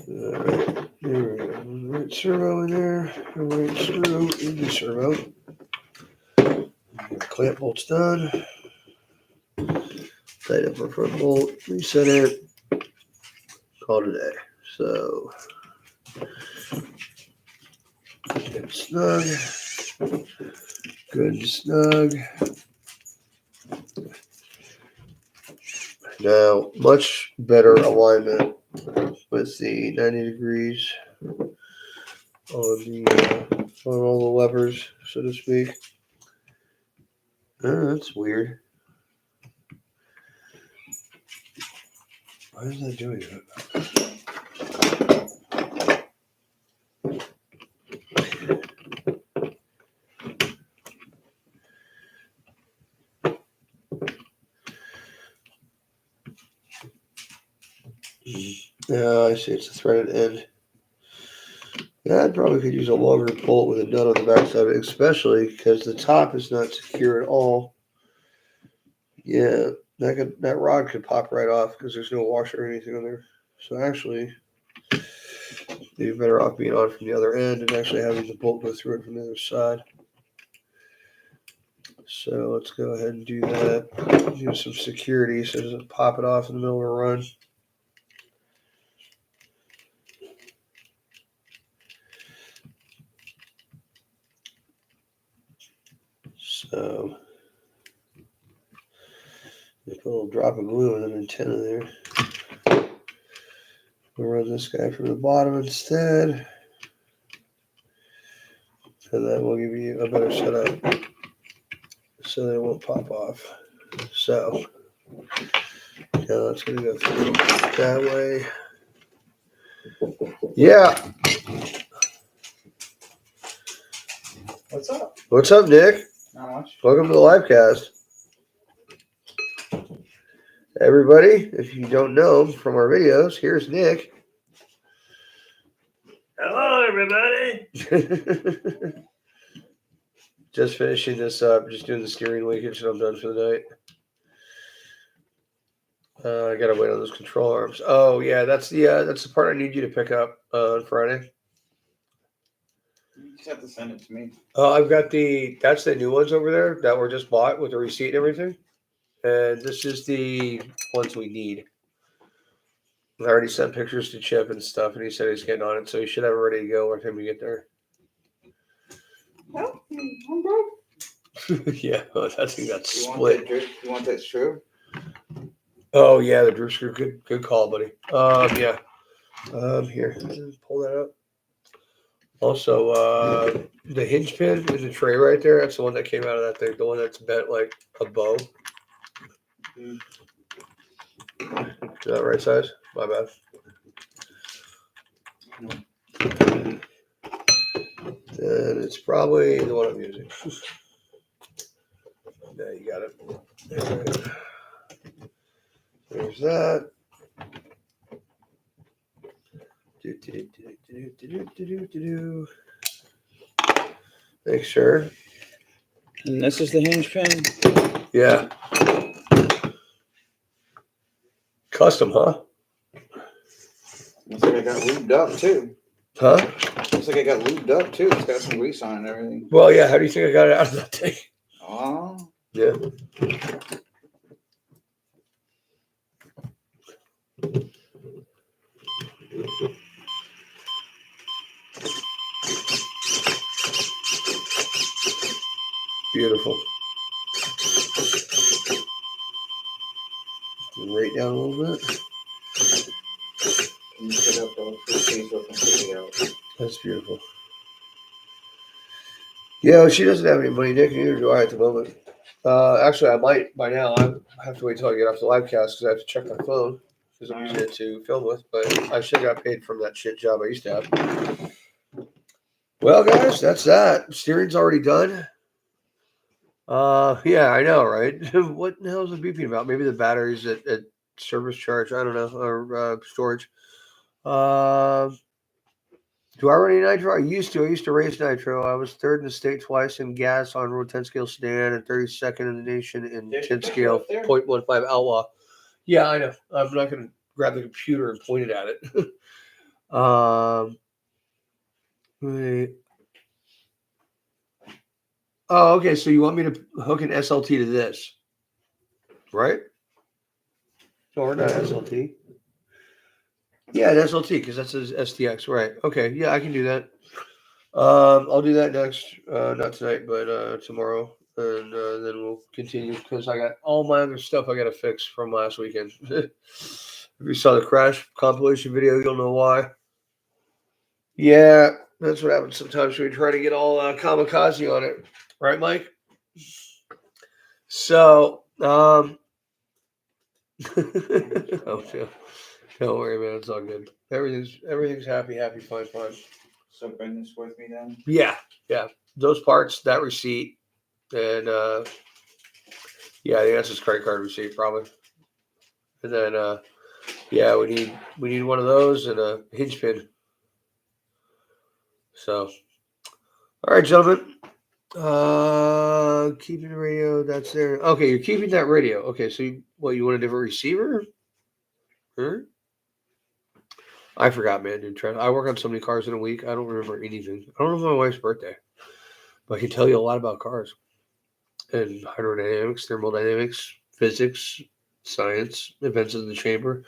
Alright, there we go. Right servo in there. Right screw in the servo. Clamp bolt's done. Tight up our front bolt. Reset it. Call it a day. So, good snug. Good and snug. Now, much better alignment with the 90 degrees on all the levers, so to speak. That's weird. Why is that doing that? Yeah, I see. It's a threaded end. That probably could use a longer bolt with a nut on the backside, especially because the top is not secure at all. Yeah, that rod could pop right off because there's no washer or anything on there. So actually, you're better off being on from the other end and actually having the bolt go through it from the other side. So let's go ahead and do that. Use some security so it doesn't pop it off in the middle of a run. So put a little drop of glue and an antenna there. We'll run this guy from the bottom instead. And then we'll give you a better setup so they won't pop off. So now it's going to go through that way. Yeah. What's up? What's up, Nick? Not much. Welcome to the live cast. Everybody, if you don't know from our videos, here's Nick. Hello, everybody. Just finishing this up, just doing the steering linkage, and I'm done for the night. I gotta wait on those control arms. Oh yeah, that's the part I need you to pick up on Friday. You just have to send it to me. I've got that's the new ones over there that were just bought with the receipt and everything. And this is the ones we need. I already sent pictures to Chip and stuff, and he said he's getting on it, so he should have it ready to go by the time we get there. Oh, I'm broke. Yeah, I think that's split. You want that screw? Oh yeah, the Drew screw. Good call, buddy. Yeah. Here, pull that up. Also, the hinge pin in the tray right there. That's the one that came out of that thing. The one that's bent like a bow. Is that right size? My bad. And it's probably the one I'm using. Yeah, you got it. Right. There's that. Make sure. And this is the hinge pin? Yeah. Custom, huh? Looks like I got lubed up too. Huh? Looks like I got lubed up too. It's got some grease on it and everything. Well, yeah. How do you think I got it out of that thing? Oh. Yeah. Beautiful. Right down a little bit. Can you put up the piece completely out? That's beautiful. Yeah, she doesn't have any money, Nick. Neither do I at the moment. Actually, I might by now. I have to wait till I get off the live cast because I have to check my phone because I'm using it to film with. But I should have got paid from that shit job I used to have. Well, guys, that's that. Steering's already done. Yeah, I know, right? What the hell is it beeping about? Maybe the batteries at service charge. I don't know, or storage. Do I run any nitro? I used to. I used to race nitro. I was third in the state twice in gas on road 10 scale sedan and 32nd in the nation in 10 scale 0.15 outlaw. Yeah, I know. I'm not going to grab the computer and point it at it. Wait. Oh, okay. So you want me to hook an SLT to this, right? Or not SLT. Yeah, an SLT because that's his STX, right? Okay, yeah, I can do that. I'll do that next, not tonight, but tomorrow, and then we'll continue because I got all my other stuff I got to fix from last weekend. If you saw the crash compilation video, you'll know why. Yeah, that's what happens sometimes when we try to get all kamikaze on it, right, Mike? So, oh, yeah. Don't worry, man. It's all good. Everything's happy, fine. So bring this with me then? Yeah. Those parts, that receipt, and yeah, I think that's his credit card receipt probably. And then yeah, we need one of those and a hinge pin. So, all right, gentlemen. Keeping the radio. That's there. Okay, you're keeping that radio. Okay, so you want a different receiver? Huh? I forgot, man, dude. I work on so many cars in a week. I don't remember anything. I don't remember my wife's birthday, but I can tell you a lot about cars and hydrodynamics, thermodynamics, physics, science, events in the chamber.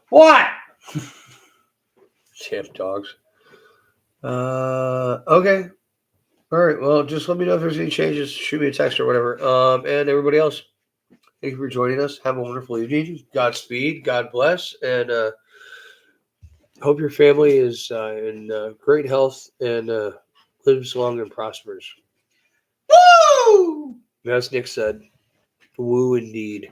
What? Champ dogs. Okay. All right. Well, just let me know if there's any changes. Shoot me a text or whatever. And everybody else, thank you for joining us. Have a wonderful evening. Godspeed. God bless. And hope your family is in great health and lives long and prospers. Woo! As Nick said, woo indeed.